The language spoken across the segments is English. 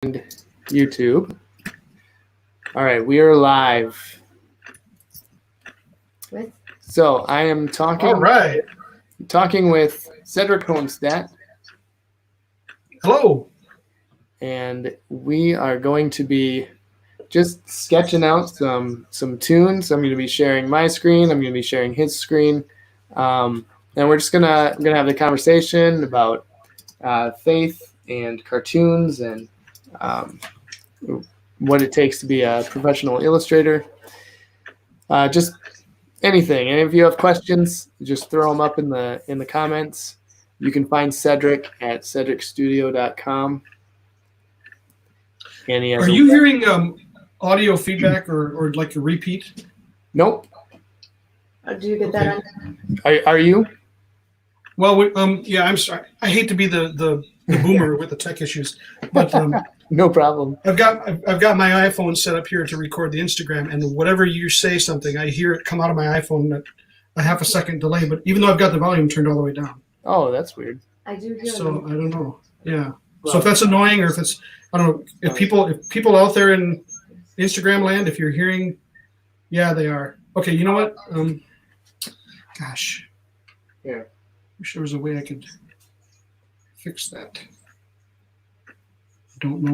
and YouTube. All right, we are live. So I am talking. All right. Talking with Cedric Hohnstadt. Hello. And we are going to be just sketching out some tunes. I'm going to be sharing my screen. I'm going to be sharing his screen, and we're just gonna have the conversation about faith and cartoons and what it takes to be a professional illustrator. Just anything. And if you have questions, just throw them up in the comments. You can find Cedric at cedricstudio.com. Are you hearing audio feedback or like a repeat? Nope. Do you get that? Are you? Well, yeah. I'm sorry. I hate to be the boomer with the tech issues, but no problem. I've got my iPhone set up here to record the Instagram, and whatever you say something, I hear it come out of my iPhone at a half a second delay. But even though I've got the volume turned all the way down. Oh, that's weird. I do hear. So I don't know. Yeah. Well, so if that's annoying, or if it's, I don't know, if people out there in Instagram land, if you're hearing, yeah, they are. Okay, you know what? Gosh. Yeah. Wish there was a way I could fix that. I don't know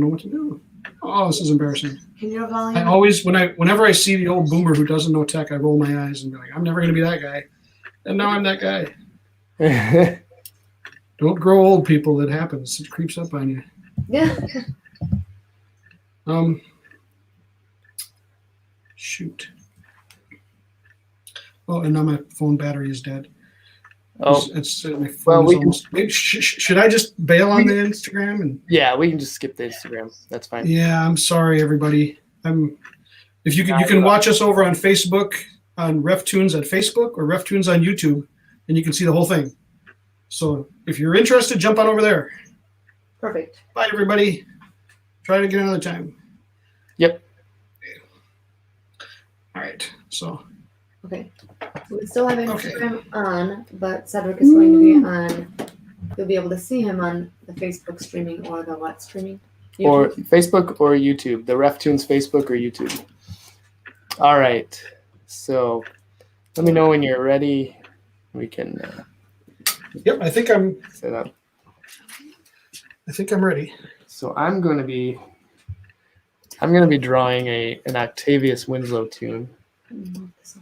what to do. Oh, this is embarrassing. Can you volume? I always, whenever I see the old boomer who doesn't know tech, I roll my eyes and be like, I'm never going to be that guy. And now I'm that guy. Don't grow old, people. It happens. It creeps up on you. Yeah. Shoot. Oh, and now my phone battery is dead. Oh, my phone is almost. Maybe, should I just bail on the Instagram? Yeah, we can just skip the Instagram. That's fine. Yeah, I'm sorry, everybody. If you can watch us over on Facebook on RefTunes on Facebook or RefTunes on YouTube, and you can see the whole thing. So if you're interested, jump on over there. Perfect. Bye, everybody. Try it again another time. Yep. All right. So. Okay. We still have Instagram on, but Cedric is going to be on. You'll be able to see him on the Facebook streaming or the what streaming? YouTube? Or Facebook or YouTube. The RefTunes Facebook or YouTube. All right. So let me know when you're ready. We can. Yep, I think I'm set up. I think I'm ready. So I'm going to be drawing an Octavius Winslow tune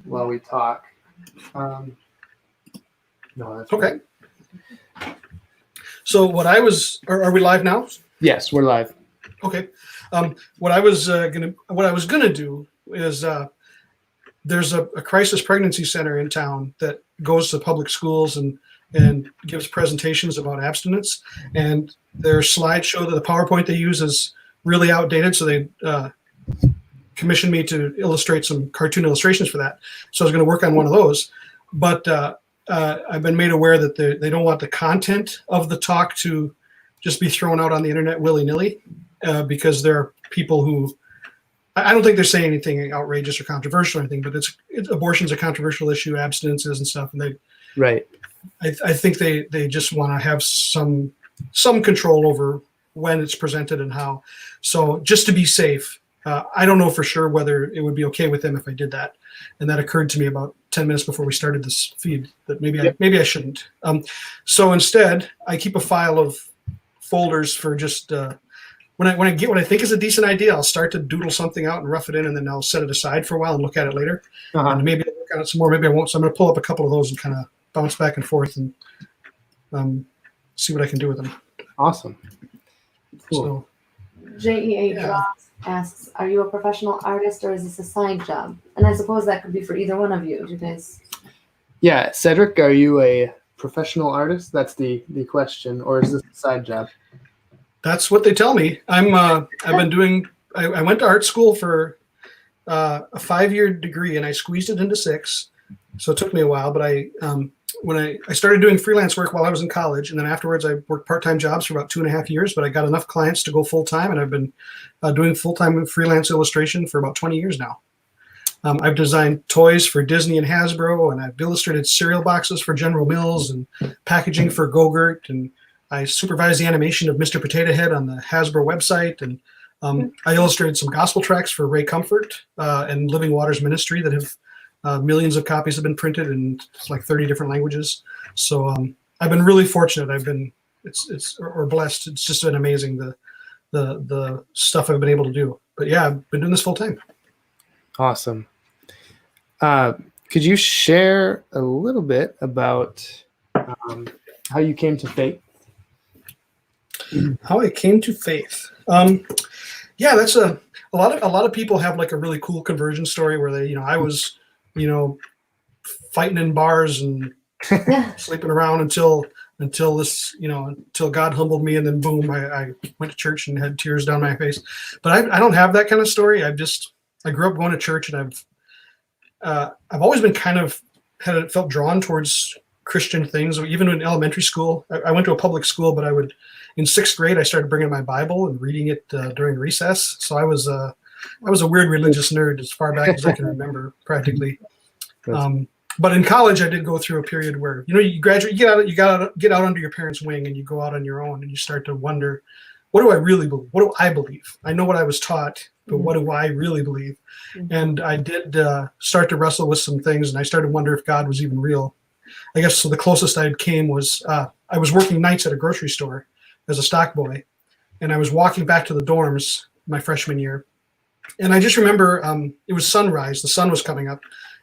while we talk. No, that's okay. Right. So what I was, are we live now? Yes, we're live. Okay. What I was gonna do is there's a crisis pregnancy center in town that goes to public schools and gives presentations about abstinence, and their slideshow, the PowerPoint they use is really outdated, so they commissioned me to illustrate some cartoon illustrations for that. So I was going to work on one of those, but I've been made aware that they don't want the content of the talk to just be thrown out on the internet willy-nilly, because there are people who, I don't think they're saying anything outrageous or controversial or anything, but abortion's a controversial issue, abstinences and stuff, and they right. I think they just want to have some control over when it's presented and how. So just to be safe, I don't know for sure whether it would be okay with them if I did that. And that occurred to me about 10 minutes before we started this feed, that maybe I shouldn't. So instead, I keep a file of folders for just when I get what I think is a decent idea, I'll start to doodle something out and rough it in, and then I'll set it aside for a while and look at it later. And maybe I'll work on it some more, maybe I won't. So I'm going to pull up a couple of those and kind of bounce back and forth and see what I can do with them. Awesome. Cool. So, JEA Drops asks, are you a professional artist or is this a side job? And I suppose that could be for either one of you. Do you guys? Yeah, Cedric, are you a professional artist? That's the question, or is this a side job? That's what they tell me. I've been doing. I went to art school for a 5-year degree, and I squeezed it into 6. So it took me a while, but when I started doing freelance work while I was in college, and then afterwards I worked part-time jobs for about 2.5 years, but I got enough clients to go full-time, and I've been doing full-time freelance illustration for about 20 years now. I've designed toys for Disney and Hasbro, and I've illustrated cereal boxes for General Mills and packaging for Go-Gurt, and I supervised the animation of Mr. Potato Head on the Hasbro website, and I illustrated some gospel tracks for Ray Comfort and Living Waters Ministry that have millions of copies have been printed in like 30 different languages. So I've been really fortunate. I've been or blessed. It's just been amazing the stuff I've been able to do. But yeah, I've been doing this full time. Awesome. Could you share a little bit about how you came to faith? How I came to faith. Yeah, that's a lot of people have like a really cool conversion story where they, I was, fighting in bars and sleeping around until this, until God humbled me, and then boom, I went to church and had tears down my face. But I don't have that kind of story. I grew up going to church, and I've always been kind of felt drawn towards Christian things. Even in elementary school, I went to a public school, but in 6th grade, I started bringing my Bible and reading it during recess. So I was a weird religious nerd as far back as I can remember, practically. But in college, I did go through a period where you graduate, you get out under your parents' wing, and you go out on your own, and you start to wonder, what do I really believe? What do I believe? I know what I was taught, but what do I really believe? And I did start to wrestle with some things, and I started to wonder if God was even real. I guess so. The closest I came was I was working nights at a grocery store as a stock boy, and I was walking back to the dorms my freshman year, and I just remember it was sunrise. The sun was coming up,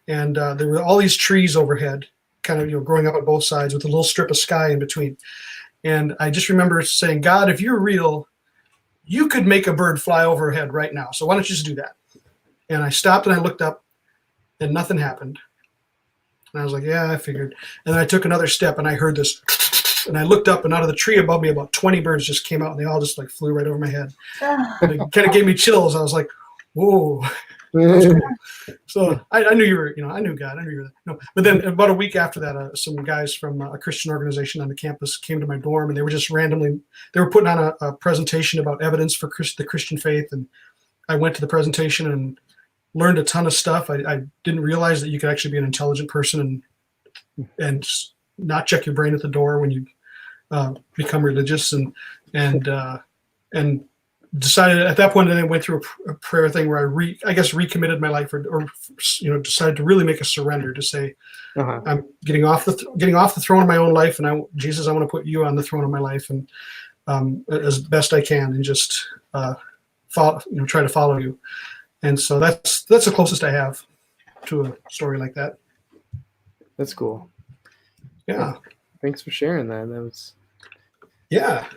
and there were all these trees overhead, kind of growing up on both sides with a little strip of sky in between. And I just remember saying, God, if you're real, you could make a bird fly overhead right now. So why don't you just do that? And I stopped and I looked up, and nothing happened. And I was like, yeah, I figured. And then I took another step, and I heard this, and I looked up, and out of the tree above me, about 20 birds just came out, and they all just like flew right over my head. And it kind of gave me chills. I was like, whoa. Cool. So I knew you were, I knew God. I knew you were there. No. But then about a week after that, some guys from a Christian organization on the campus came to my dorm, and they were just they were putting on a presentation about evidence for the Christian faith. And I went to the presentation and learned a ton of stuff. I didn't realize that you could actually be an intelligent person and not check your brain at the door when you become religious, and decided at that point, and then went through a prayer thing where I recommitted my life, or decided to really make a surrender to say, I'm getting off the throne of my own life, and Jesus, I want to put you on the throne of my life, and as best I can, and just try to follow you. And so that's the closest I have to a story like that. That's cool. Yeah. Thanks for sharing that. That was. Yeah.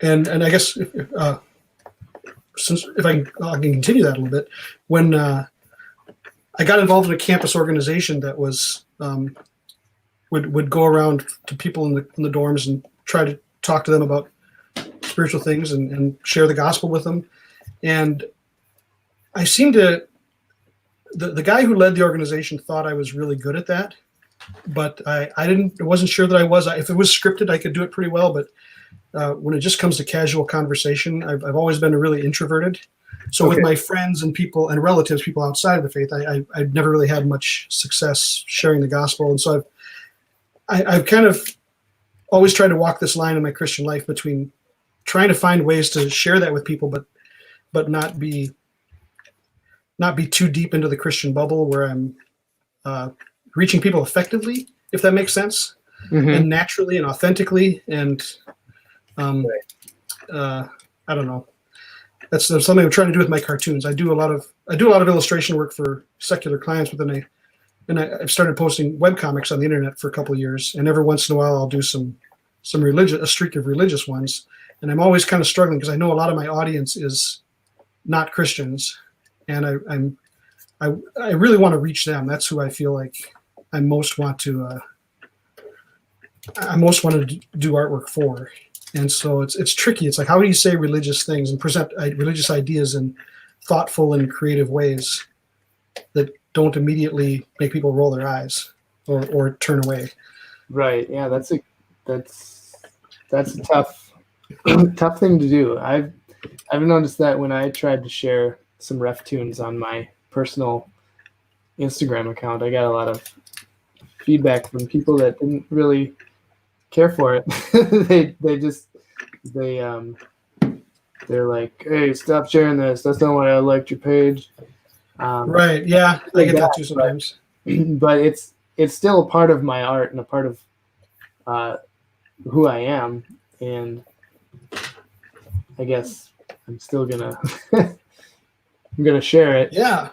And I guess if I can continue that a little bit, when I got involved in a campus organization that was would go around to people in the dorms and try to talk to them about spiritual things and share the gospel with them, and I seemed to the guy who led the organization thought I was really good at that, but I wasn't sure that I was. If it was scripted, I could do it pretty well, but when it just comes to casual conversation, I've always been really introverted. So with my friends and people and relatives, people outside of the faith, I've never really had much success sharing the gospel. And so I've kind of always tried to walk this line in my Christian life between trying to find ways to share that with people, but not be too deep into the Christian bubble where I'm reaching people effectively, if that makes sense, and naturally and authentically. And I don't know. That's something I'm trying to do with my cartoons. I do a lot of illustration work for secular clients, but then I've started posting webcomics on the internet for a couple of years, and every once in a while I'll do a streak of religious ones. And I'm always kind of struggling because I know a lot of my audience is not Christians, and I really want to reach them. That's who I feel like I most want to do artwork for. And so it's tricky. It's like, how do you say religious things and present religious ideas in thoughtful and creative ways that don't immediately make people roll their eyes or turn away? Right. Yeah, that's a tough thing to do. I've noticed that when I tried to share some ref tunes on my personal Instagram account. I got a lot of feedback from people that didn't really care for it. They're like, hey, stop sharing this. That's not why I liked your page. Right. Yeah, I get that too sometimes. But it's still a part of my art and a part of who I am, and I guess I'm still gonna I'm gonna share it. Yeah.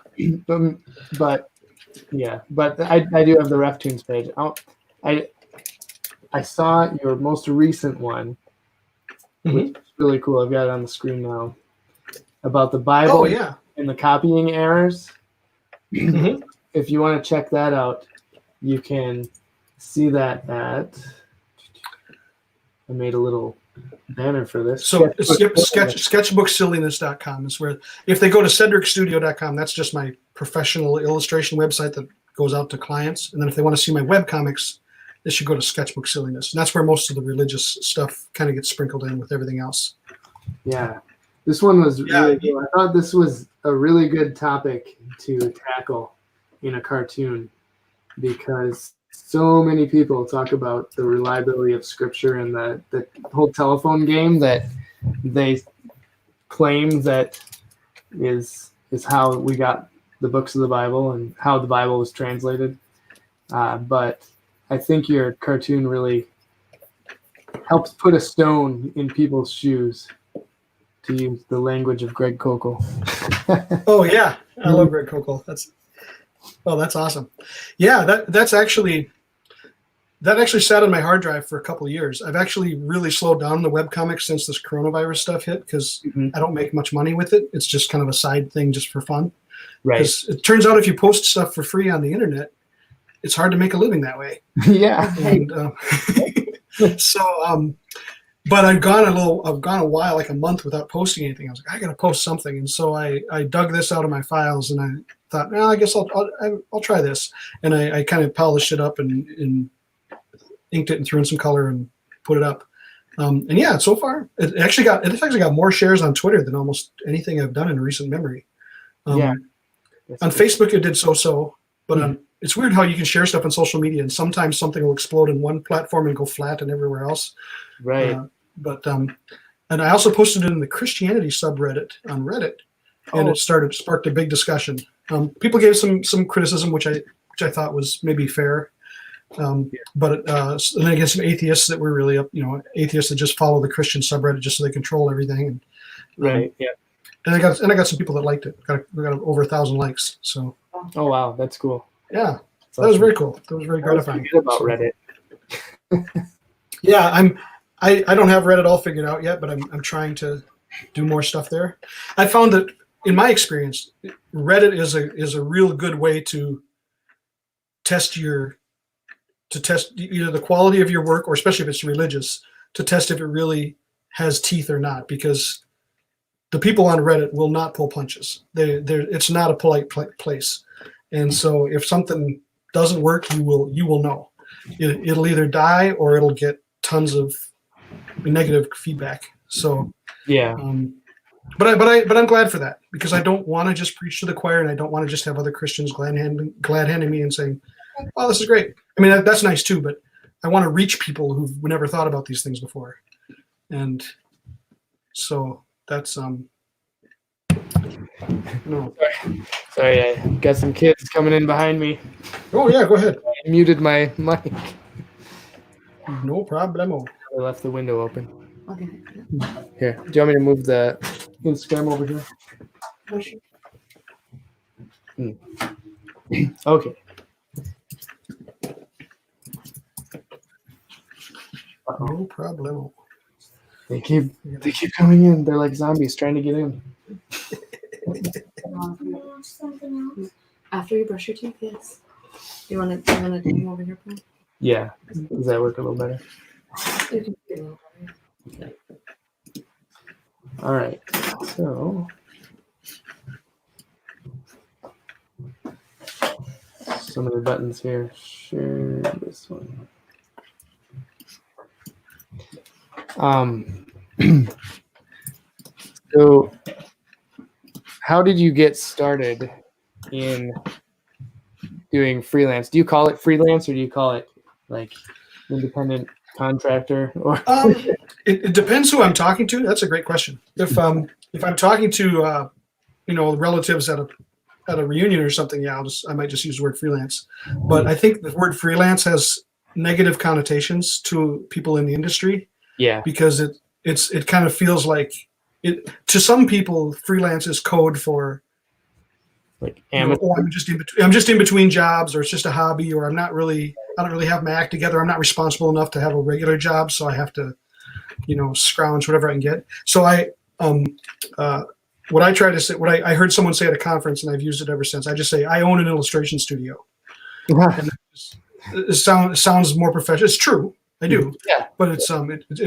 But I do have the RefTunes page. I saw your most recent one, which is really cool. I've got it on the screen now, about the Bible. Oh yeah. And the copying errors. Mhm. If you want to check that out, you can see that at. I made a little banner for this. So sketchbooksilliness.com is where, if they go to cedricstudio.com, that's just my professional illustration website that goes out to clients. And then if they want to see my web comics, they should go to Sketchbook Silliness. And that's where most of the religious stuff kind of gets sprinkled in with everything else. Yeah. This one was really good. I thought this was a really good topic to tackle in a cartoon, because so many people talk about the reliability of scripture and the whole telephone game that they claim that is how we got the books of the Bible and how the Bible was translated. But I think your cartoon really helps put a stone in people's shoes, to use the language of Greg Kokel. Oh yeah, I love Greg Kokel. That's awesome. Yeah, that actually sat on my hard drive for a couple of years. I've actually really slowed down the webcomics since this coronavirus stuff hit, because I don't make much money with it. It's just kind of a side thing just for fun. Right. Because it turns out if you post stuff for free on the internet, it's hard to make a living that way. Yeah. And but I've gone a while, like a month, without posting anything. I was like, I got to post something, and so I dug this out of my files, and I thought, I guess I'll try this, and I kind of polished it up and inked it and threw in some color and put it up. And yeah, so far it actually got more shares on Twitter than almost anything I've done in recent memory. Yeah. On Facebook it did so, but it's weird how you can share stuff on social media, and sometimes something will explode in one platform and go flat and everywhere else. Right. And I also posted it in the Christianity subreddit on Reddit, and it sparked a big discussion. People gave some criticism, which I thought was maybe fair. But and then again, some atheists that were really atheists that just follow the Christian subreddit just so they control everything. And, right. Yeah. And I got some people that liked it. We got over 1,000 likes. So. Oh wow, that's cool. Yeah, that was very cool. That was very gratifying. About Reddit. Yeah, I don't have Reddit all figured out yet, but I'm trying to do more stuff there. I found that in my experience, Reddit is a real good way to test either the quality of your work, or especially if it's religious, to test if it really has teeth or not, because the people on Reddit will not pull punches. It's not a polite place. And so if something doesn't work, you will know. It'll either die or it'll get tons of negative feedback. So yeah. But I'm glad for that, because I don't want to just preach to the choir, and I don't want to just have other Christians glad handing me and saying, "Oh, this is great." I mean, that's nice too, but I want to reach people who've never thought about these things before, and so that's no. Sorry, I got some kids coming in behind me. Oh yeah, go ahead. I muted my mic. No problemo. I left the window open. Okay. Here, do you want me to move the Instagram over here? Oh, sure. Okay. No problemo. They keep coming in. They're like zombies trying to get in. After you brush your teeth, yes. Do you want to come over here, Paul? Yeah. Does that work a little better? You can do it a little better. All right. So some of the buttons here. Share this one. So how did you get started in doing freelance? Do you call it freelance or do you call it like independent contractor? Or It depends who I'm talking to. That's a great question. If I'm talking to relatives at a reunion or something, yeah, I might just use the word freelance. But I think the word freelance has negative connotations to people in the industry. Yeah, because it kind of feels like it to some people freelance is code for like I'm just in between jobs, or it's just a hobby, or I don't really have my act together. I'm not responsible enough to have a regular job, so I have to scrounge whatever I can get. So what I try to say, what I heard someone say at a conference, and I've used it ever since. I just say I own an illustration studio, and it sounds more professional. It's true, I do. Yeah. But it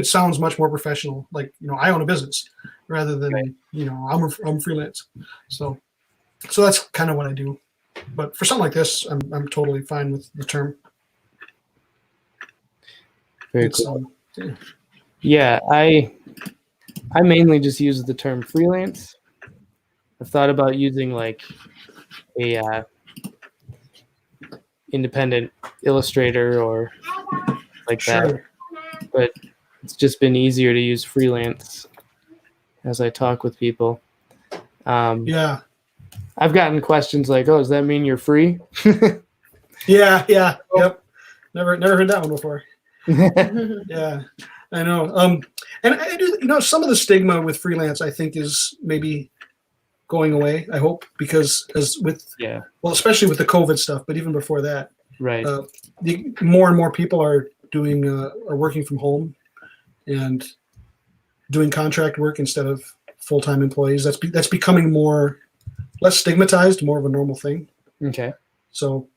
sounds much more professional. Like I own a business, rather than right. I'm freelance. So that's kind of what I do. But for something like this, I'm totally fine with the term. Very cool. Yeah, I mainly just use the term freelance. I've thought about using like a independent illustrator or like that, but it's just been easier to use freelance as I talk with people. Yeah. I've gotten questions like, "Oh, does that mean you're free?" Yeah. Yep. Never heard that one before. Yeah, I know. And I do, some of the stigma with freelance, I think, is maybe going away. I hope, because especially with the COVID stuff, but even before that, right? More and more people are working from home and doing contract work instead of full-time employees. That's becoming less stigmatized, more of a normal thing. Okay. So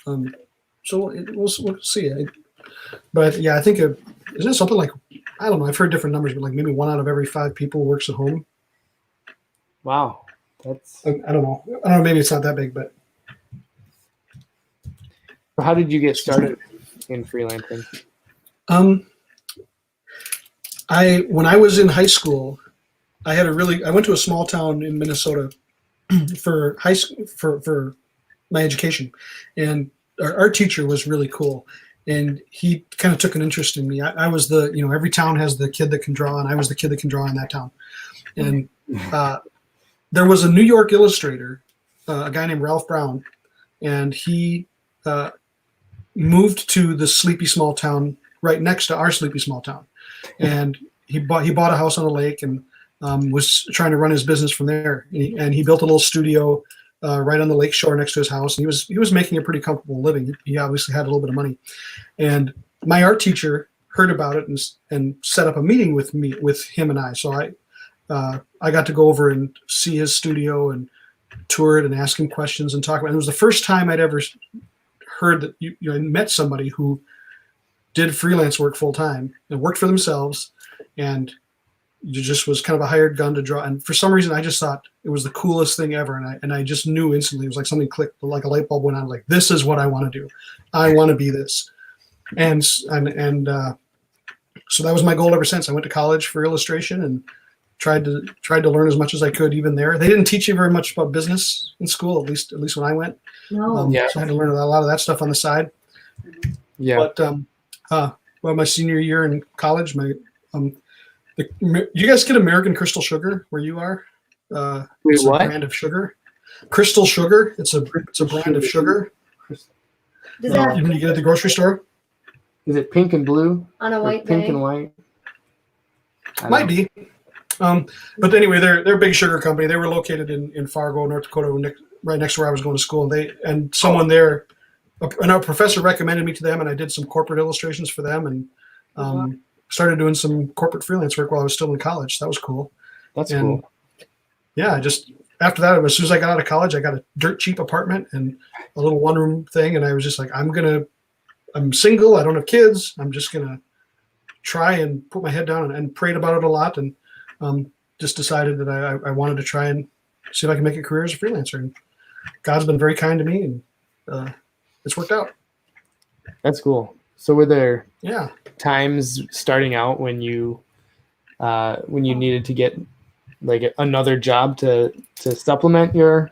we'll see. But yeah, I think isn't it something like, I don't know, I've heard different numbers, but like maybe 1 out of every 5 people works at home. Wow, that's. I don't know. Maybe it's not that big, but. How did you get started in freelancing? When I was in high school, I went to a small town in Minnesota for high school for my education, and our teacher was really cool. And he kind of took an interest in me. I was every town has the kid that can draw, and I was the kid that can draw in that town. And there was a New York illustrator, a guy named Ralph Brown, and he moved to the sleepy small town right next to our sleepy small town. And he bought a house on a lake and was trying to run his business from there. And he built a little studio right on the lake shore next to his house, and he was making a pretty comfortable living. He obviously had a little bit of money, and my art teacher heard about it and set up a meeting with him and I. So I got to go over and see his studio and tour it and ask him questions and talk about it. It was the first time I'd ever heard that I met somebody who did freelance work full time and worked for themselves, and just was kind of a hired gun to draw. And for some reason, I just thought it was the coolest thing ever. And I just knew instantly, it was like something clicked, like a light bulb went on, like, this is what I want to do. I want to be this. And so that was my goal ever since. I went to college for illustration and tried to learn as much as I could even there. They didn't teach you very much about business in school, at least when I went. No. So I had to learn a lot of that stuff on the side. Yeah. But my senior year in college, you guys get American Crystal Sugar where you are? It's a brand of sugar. Crystal Sugar. It's a brand of sugar. You get it at the grocery store. Is it pink and blue? On a white pink day? and white? Might be. But anyway, they're a big sugar company. They were located in Fargo, North Dakota, right next to where I was going to school. And someone there, our professor recommended me to them, and I did some corporate illustrations for them, and started doing some corporate freelance work while I was still in college. That was cool. That's cool. Yeah, just after that, as soon as I got out of college, I got a dirt cheap apartment and a little 1-room thing, and I was just like, I'm single, I don't have kids, I'm just gonna try and put my head down and prayed about it a lot, and just decided that I wanted to try and see if I can make a career as a freelancer. And God's been very kind to me, and it's worked out. That's cool. So were there Yeah. times starting out when you needed to get like another job to supplement your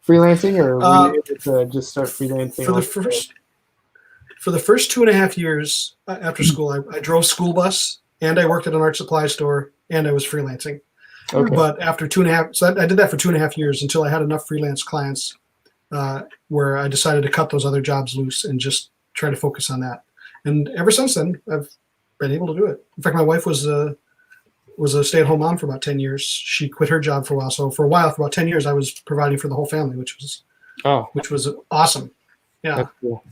freelancing, or were you able to just start freelancing? For the first 2.5 years after school, I drove school bus, and I worked at an art supply store, and I was freelancing. Okay. But after 2.5, so I did that for 2.5 years until I had enough freelance clients where I decided to cut those other jobs loose and just try to focus on that. And ever since then, I've been able to do it. In fact, my wife was a stay-at-home mom for about 10 years. She quit her job for a while. So for about 10 years, I was providing for the whole family, which was awesome. Yeah. That's cool.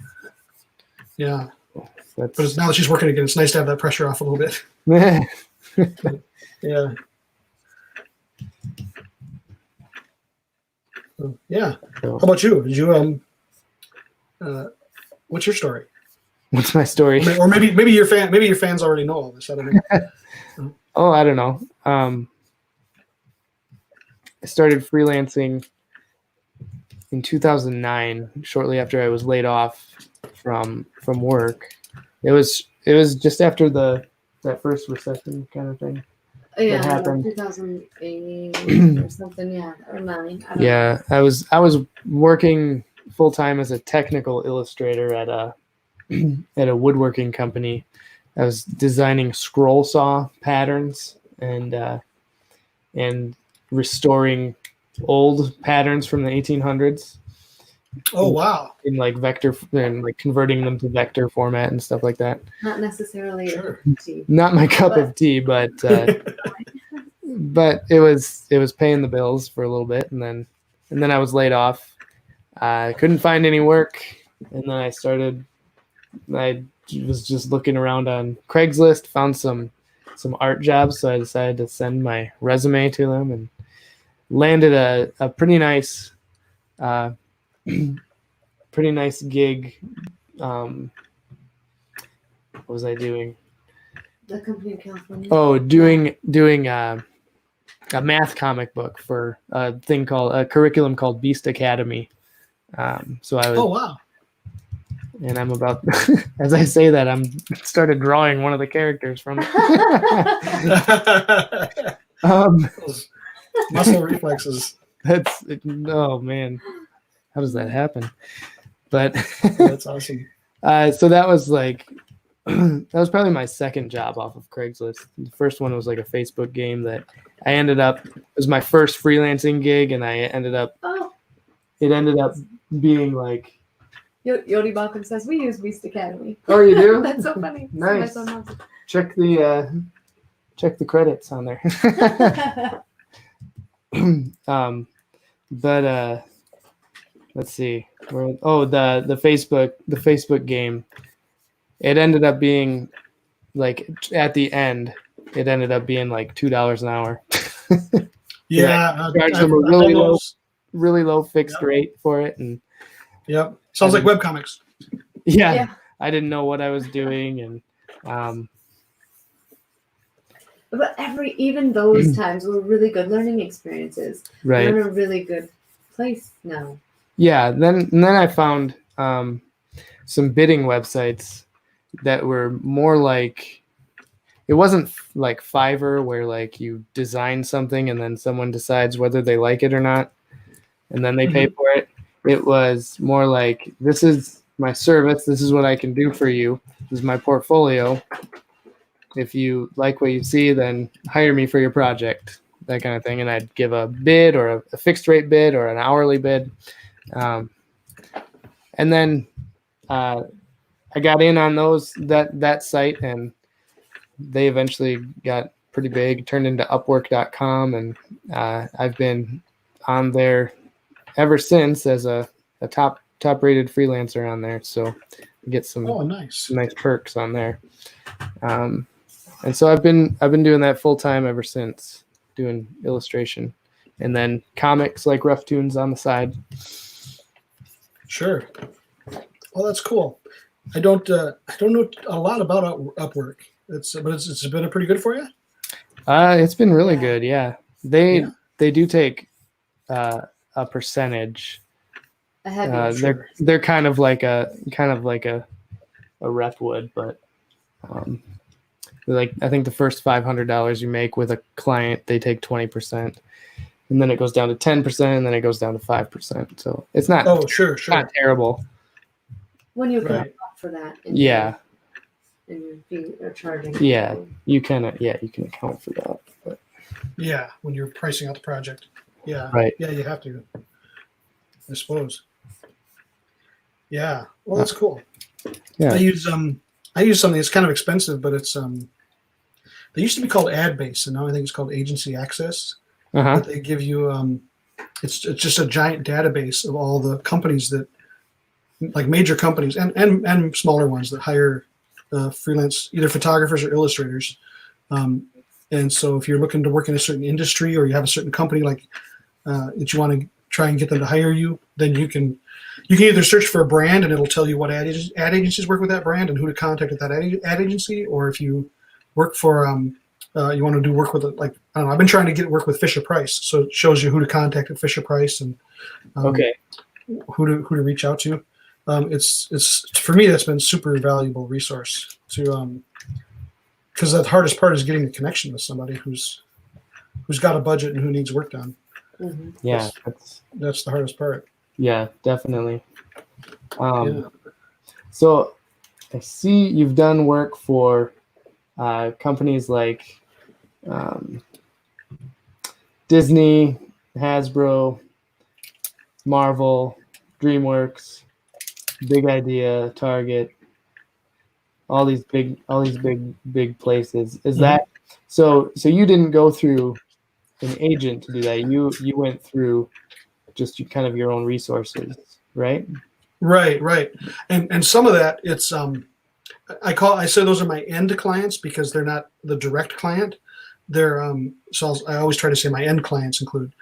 Yeah. But now that she's working again, it's nice to have that pressure off a little bit. Yeah. Yeah. How about you? Did you what's your story? What's my story? Or maybe your fans already know all this. I don't know. Oh, I don't know. I started freelancing in 2009, shortly after I was laid off from work. It was just after that first recession kind of thing. Yeah, that happened. 2008 or something. Yeah, or 9. Yeah, I was working full time as a technical illustrator at a woodworking company. I was designing scroll saw patterns and restoring old patterns from the 1800s. Oh wow! In like vector and like converting them to vector format and stuff like that. Not necessarily tea. Not my cup of tea, but but it was paying the bills for a little bit, and then I was laid off. I couldn't find any work, and then I was just looking around on Craigslist, found some art jobs, so I decided to send my resume to them and landed a pretty nice gig. What was I doing? The company in California. Oh, doing a math comic book for a curriculum called Beast Academy. So I was. Oh wow! And I'm about, as I say that, I'm started drawing one of the characters from it. Muscle reflexes. Oh man, how does that happen? But that's awesome. So that was that was probably my second job off of Craigslist. The first one was like a Facebook game that it was my first freelancing gig, and it ended up being like. Yodi Balkan says we use Beast Academy. Oh, you do? That's so funny. Nice. Check the credits on there. But let's see. The Facebook game. It ended up being like at the end. It ended up being like $2 an hour. Yeah, charged them a really low fixed rate for it, and. Yep. Sounds like webcomics. Yeah. I didn't know what I was doing, and but even those times were really good learning experiences. Right. We're in a really good place now. Yeah. Then I found some bidding websites that were more like, it wasn't like Fiverr where like you design something and then someone decides whether they like it or not, and then they pay for it. It was more like, this is my service. This is what I can do for you. This is my portfolio. If you like what you see, then hire me for your project, that kind of thing. And I'd give a bid or a fixed rate bid or an hourly bid. And then I got in on that site, and they eventually got pretty big, turned into Upwork.com. And I've been on there ever since as a top rated freelancer on there, so you get some nice perks on there, and so I've been doing that full time ever since, doing illustration and then comics like Rough Tunes on the side. Sure. Well, that's cool. I don't know a lot about Upwork. But it's been pretty good for you. It's been really good. Yeah, they do take a percentage. They're kind of like a rep would, but like I think the first $500 you make with a client, they take 20%, and then it goes down to 10%, and then it goes down to 5%. So it's not Oh, sure. not terrible. When you can Right. account for that. In Yeah, your fee or charging. yeah, you can account for that. But, Yeah, when you're pricing out the project. Yeah. right. Yeah, you have to, I suppose. Yeah. Well, that's cool. Yeah. I use something that's kind of expensive, but it's they used to be called ad base, and now I think it's called agency access. Uh-huh. But they give you it's just a giant database of all the companies that, like major companies and smaller ones that hire freelance, either photographers or illustrators. And so if you're looking to work in a certain industry, or you have a certain company like that you want to try and get them to hire you, then you can either search for a brand and it'll tell you what ad agencies work with that brand and who to contact at that ad agency, or if you work for you want to do work with like, I don't know, I've been trying to get work with Fisher Price, so it shows you who to contact at Fisher Price and Okay. who to reach out to. It's for me, that's been super valuable resource to because the hardest part is getting the connection with somebody who's got a budget and who needs work done. Mhm. Yeah, That's the hardest part. yeah, definitely. Yeah. So I see you've done work for companies like Disney, Hasbro, Marvel, DreamWorks, Big Idea, Target, all these big places. Is that so you didn't go through an agent to do that? You went through just kind of your own resources, right? Right. And some of that, it's I say those are my end clients because they're not the direct client. They're I always try to say my end clients include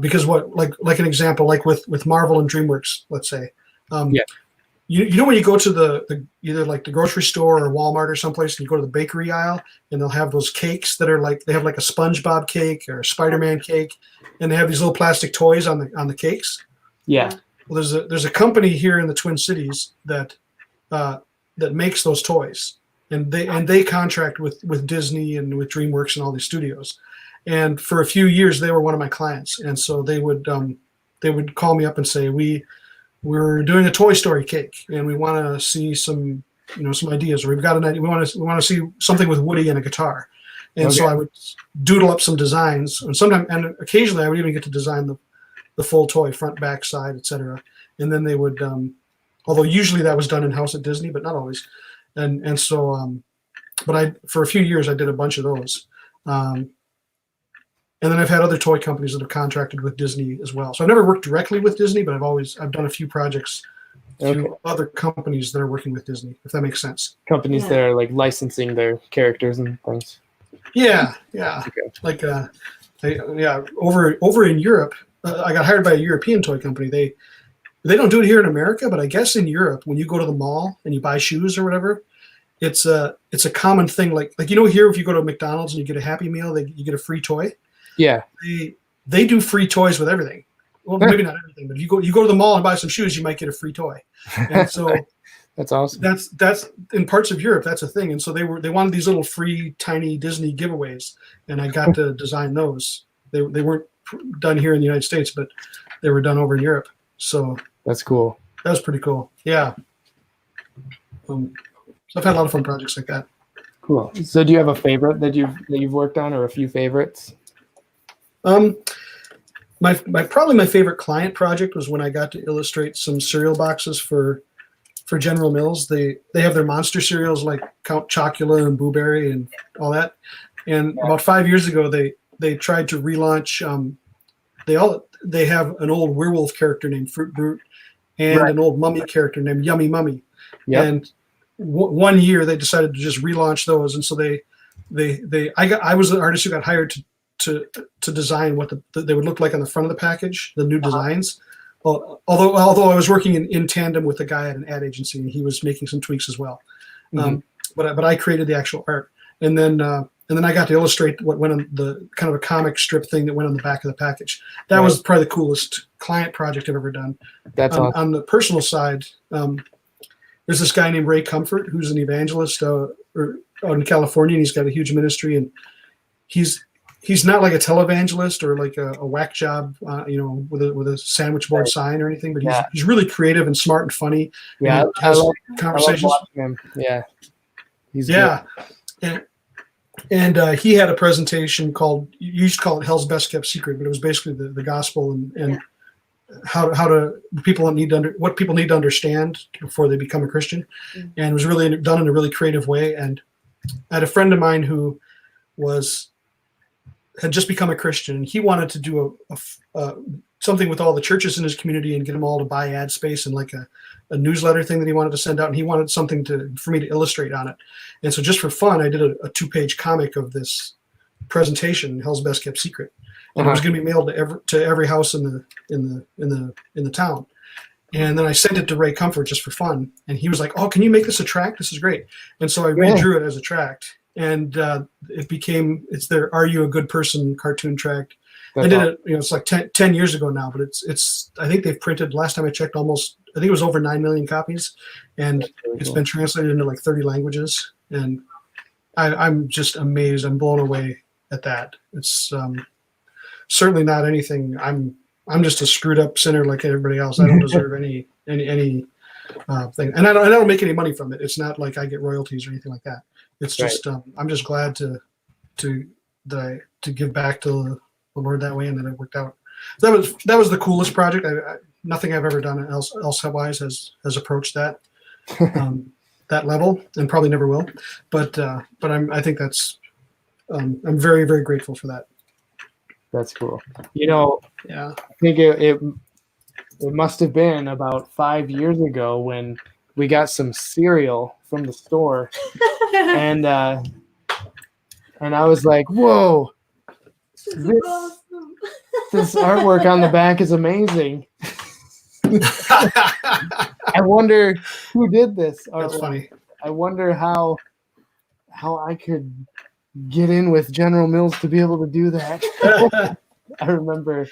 because what like an example, like with Marvel and DreamWorks, let's say. Yeah. You know when you go to the either like the grocery store or Walmart or someplace, and you go to the bakery aisle, and they'll have those cakes that are like, they have like a SpongeBob cake or a Spider-Man cake, and they have these little plastic toys on the cakes. Yeah. Well, there's a company here in the Twin Cities that makes those toys, and they contract with Disney and with DreamWorks and all these studios. And for a few years, they were one of my clients, and so they would call me up and say, we're doing a Toy Story cake, and we want to see some ideas, or we've got an idea. We want to see something with Woody and a guitar. And so I would doodle up some designs, and occasionally I would even get to design the full toy, front, back, side, etc. And then they would, although usually that was done in house at Disney, but not always. And so, but for a few years I did a bunch of those. And then I've had other toy companies that have contracted with Disney as well. So I've never worked directly with Disney, but I've done a few projects through other companies that are working with Disney, if that makes sense. Companies that are like licensing their characters and things. Yeah. Okay. Like over in Europe, I got hired by a European toy company. They don't do it here in America, but I guess in Europe, when you go to the mall and you buy shoes or whatever, it's a common thing. Like here, if you go to McDonald's and you get a Happy Meal, you get a free toy. Yeah. They do free toys with everything. Well, maybe not everything, but if you go to the mall and buy some shoes, you might get a free toy. And so that's awesome. That's in parts of Europe, that's a thing. And so they wanted these little free tiny Disney giveaways, and I got to design those. They weren't done here in the United States, but they were done over in Europe. So that's cool. That was pretty cool. Yeah. So I've had a lot of fun projects like that. Cool. So do you have a favorite that you've worked on, or a few favorites? Probably my favorite client project was when I got to illustrate some cereal boxes for General Mills. They have their monster cereals like Count Chocula and Boo Berry and all that. And about 5 years ago, they tried to relaunch. They have an old werewolf character named Fruit Brute and an old mummy character named Yummy Mummy. Yep. And one year they decided to just relaunch those, and so I was the artist who got hired to design what they would look like on the front of the package, the new designs. Although I was working in tandem with a guy at an ad agency, and he was making some tweaks as well. But I created the actual art, and then I got to illustrate what went on the kind of a comic strip thing that went on the back of the package. That was probably the coolest client project I've ever done. That's awesome. On the personal side, there's this guy named Ray Comfort who's an evangelist out in California, and he's got a huge ministry, and he's not like a televangelist or like a whack job, with a sandwich board sign or anything. But he's really creative and smart and funny. Yeah, and has conversations. I love watching him. Yeah, he's good. And he had a presentation called, you used to call it Hell's Best Kept Secret, but it was basically the gospel and how to what people need to understand before they become a Christian. And it was really done in a really creative way. And I had a friend of mine who had just become a Christian, and he wanted to do something with all the churches in his community and get them all to buy ad space and like a newsletter thing that he wanted to send out. And he wanted something for me to illustrate on it. And so just for fun, I did a 2-page comic of this presentation, Hell's Best Kept Secret. And it was going to be mailed to every house in the town. And then I sent it to Ray Comfort just for fun. And he was like, "Oh, can you make this a tract? This is great." And so I redrew it as a tract. And it's their "Are You a Good Person" cartoon tract. I did it, it's like 10 years ago now, but it's I think they've printed, last time I checked, I think it was over 9 million copies, and it's been translated into like 30 languages. And I'm just amazed. I'm blown away at that. It's certainly not anything. I'm just a screwed up sinner like everybody else. I don't deserve any thing, and I don't make any money from it. It's not like I get royalties or anything like that. It's just I'm just glad to give back to the Lord that way, and then it worked out. That was the coolest project. Nothing I've ever done elsewise has approached that that level, and probably never will. But I think that's I'm very, very grateful for that. That's cool. I think it must have been about 5 years ago when we got some cereal from the store, and I was like, "Whoa, this artwork on the back is amazing." I wonder who did this. That's funny. I wonder how I could get in with General Mills to be able to do that. I remember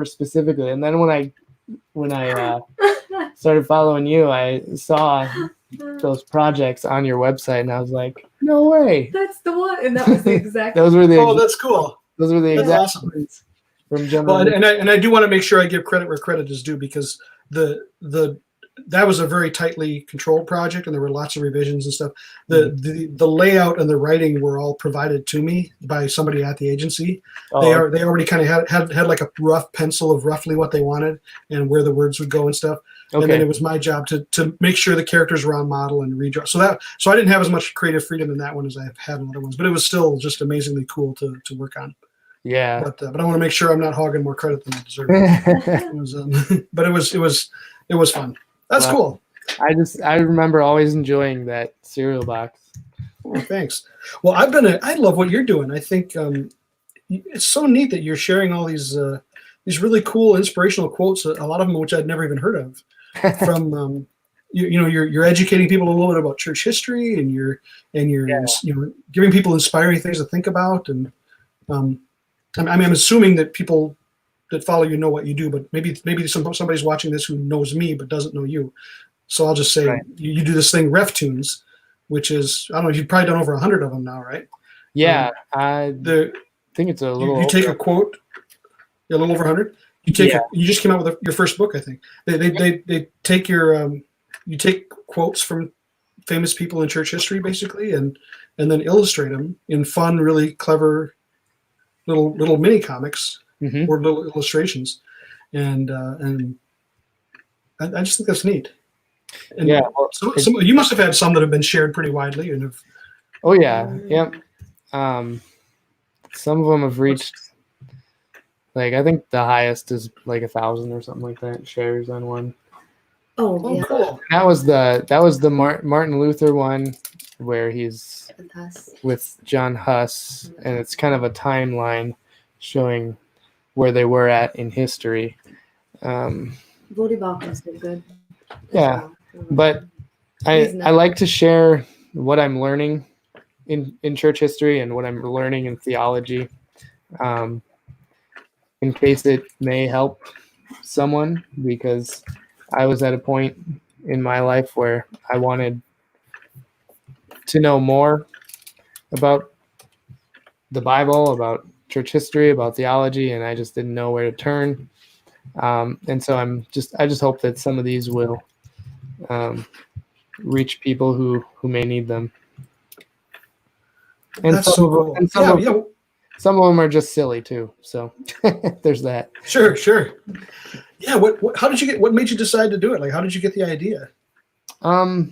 specifically, and then when I started following you, I saw those projects on your website, and I was like, "No way!" That's the one, and that was the exact. Those were the. Oh, that's cool. Those were the that's exact awesome. ones from General. Well, and I do want to make sure I give credit where credit is due, because that was a very tightly controlled project, and there were lots of revisions and stuff. The layout and the writing were all provided to me by somebody at the agency. They already kind of had like a rough pencil of roughly what they wanted and where the words would go and stuff. Okay. And then it was my job to make sure the characters were on model and redraw. So I didn't have as much creative freedom in that one as I have had in other ones, but it was still just amazingly cool to work on. Yeah. But I want to make sure I'm not hogging more credit than I deserve. But it was fun. That's cool. I remember always enjoying that cereal box. Oh, thanks. Well, I love what you're doing. I think it's so neat that you're sharing all these really cool inspirational quotes. A lot of them which I'd never even heard of. From you're educating people a little bit about church history, and you're giving people inspiring things to think about. And I'm assuming that people that follow you know what you do, but maybe somebody's watching this who knows me but doesn't know you. So I'll just say you do this thing, Ref Tunes, which is, I don't know, you've probably done over 100 of them now, right? Yeah, I think it's a little. You take a quote, a little over 100. You just came out with your first book, I think. They take you take quotes from famous people in church history, basically, and then illustrate them in fun, really clever little mini comics. Mm-hmm. Or little illustrations, and I just think that's neat. And you must have had some that have been shared pretty widely, and have. Oh yeah, yep. Some of them have reached, like, I think the highest is like 1,000 or something like that shares on one. Oh yeah. Cool. That was the Martin Luther one, where he's with John Huss, and it's kind of a timeline showing where they were at in history. Bodie Balkins did good. Yeah, but I like to share what I'm learning in church history and what I'm learning in theology, in case it may help someone, because I was at a point in my life where I wanted to know more about the Bible, about church history, about theology, and I just didn't know where to turn. And so I just hope that some of these will reach people who may need them. And That's so cool. and some of them are just silly too. So there's that. Sure. Yeah. What made you decide to do it? Like, how did you get the idea? How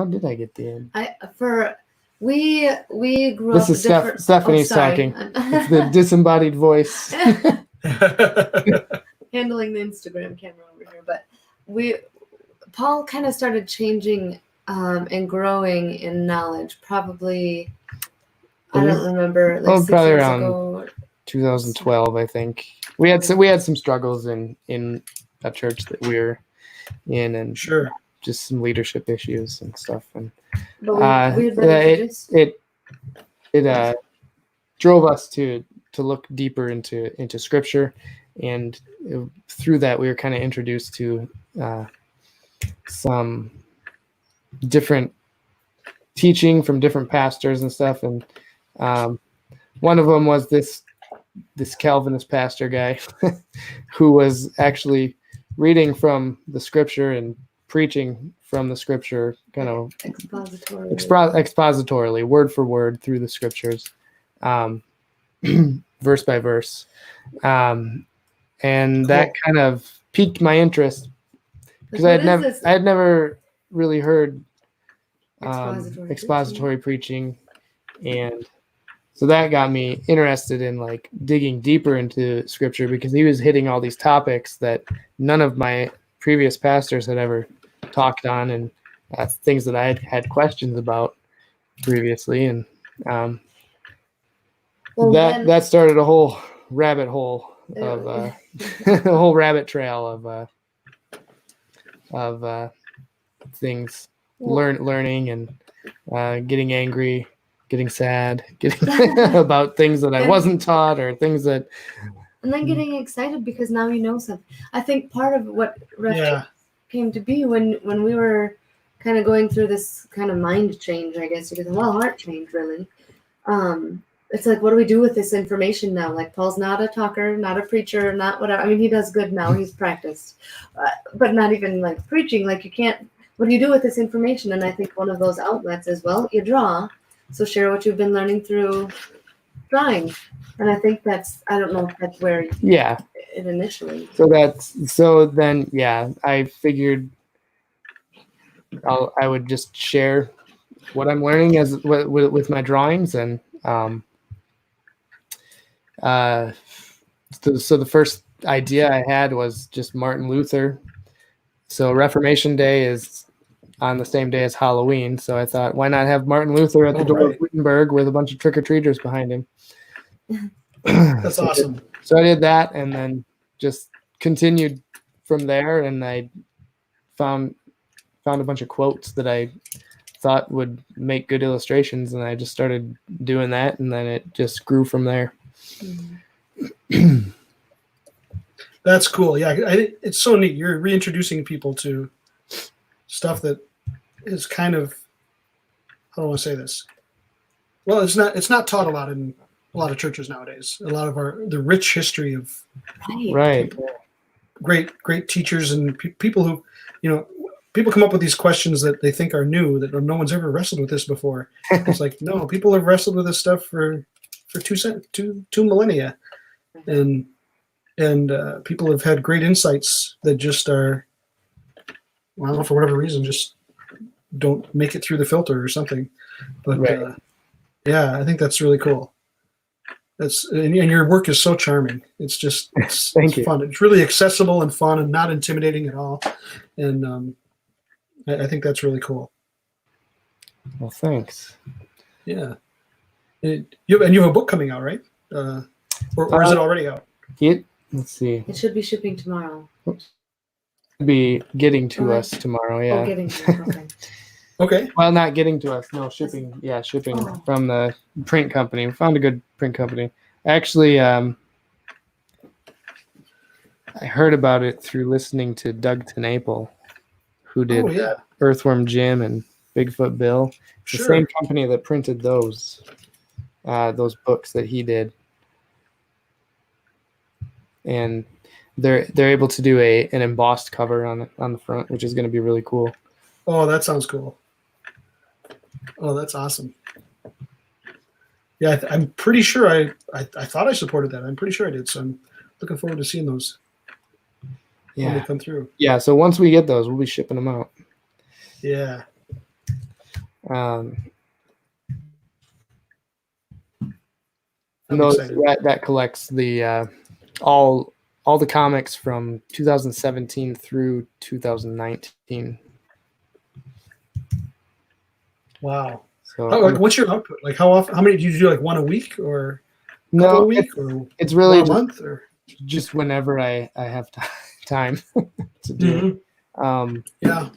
did I get the idea? We grew This up. is Stephanie's talking. It's the disembodied voice. Handling the Instagram camera over here, but Paul kind of started changing and growing in knowledge. Probably, I don't remember. Like 6 probably years around ago. 2012, I think. We had some struggles in a church that we were in, and sure, just some leadership issues and stuff. And but we had been it drove us to look deeper into Scripture, and through that we were kind of introduced to some different teaching from different pastors and stuff. And one of them was this Calvinist pastor guy who was actually reading from the Scripture and preaching from the Scripture, kind of expositorily, word for word through the Scriptures, verse by verse, and that kind of piqued my interest because I had never really heard expository preaching, and so that got me interested in like digging deeper into Scripture, because he was hitting all these topics that none of my previous pastors had ever talked on, and things that I had questions about previously, and that started a whole rabbit hole of a whole rabbit trail of things, learning and getting angry, getting sad, about things that I wasn't taught, or things that, and then getting excited because now you know something. I think part of what came to be when we were kind of going through this kind of mind change, I guess, because heart change really. It's like, what do we do with this information now? Like, Paul's not a talker, not a preacher, not whatever. I mean, he does good now. He's practiced, but not even like preaching. Like, you can't. What do you do with this information? And I think one of those outlets is, well, you draw. So share what you've been learning through drawing. And I think I don't know if that's where it initially. So then I figured I would just share what I'm learning with my drawings, and so the first idea I had was just Martin Luther. So Reformation Day is on the same day as Halloween, so I thought, why not have Martin Luther at the door of Wittenberg with a bunch of trick-or-treaters behind him? That's awesome. So I did that, and then just continued from there, and I found a bunch of quotes that I thought would make good illustrations, and I just started doing that, and then it just grew from there. That's cool. Yeah, it's so neat. You're reintroducing people to stuff that is kind of, how do I want to say this? Well, it's not taught a lot in a lot of churches nowadays. A lot of the rich history of great teachers and people who, people come up with these questions that they think are new, that no one's ever wrestled with this before. It's like, no, people have wrestled with this stuff for two millennia, and people have had great insights that just are, well, for whatever reason, just don't make it through the filter or something. But I think that's really cool. And your work is so charming. It's just it's fun. It's really accessible and fun and not intimidating at all. And I think that's really cool. Well, thanks. Yeah. You have a book coming out, right? Or is it already out? Let's see. It should be shipping tomorrow. Be getting to us tomorrow. Yeah. Oh, getting to us. Okay. Okay. Well, not getting to us. No, shipping. Yeah, shipping from the print company. We found a good print company. Actually, I heard about it through listening to Doug Tenaple, who did Earthworm Jim and Bigfoot Bill. It's the same company that printed those. those books that he did, and they're able to do an embossed cover on the front, which is going to be really cool. Oh, that sounds cool. Oh, that's awesome. Yeah, I'm pretty sure I thought I supported that. I'm pretty sure I did. So I'm looking forward to seeing those when they come through. Yeah. So once we get those, we'll be shipping them out. Yeah. That collects the all the comics from 2017 through 2019. Wow. So what's your output? Like how often? How many do you do? Like one a week or a couple a week, or it's really a month, or just whenever I have time to do it. Yeah.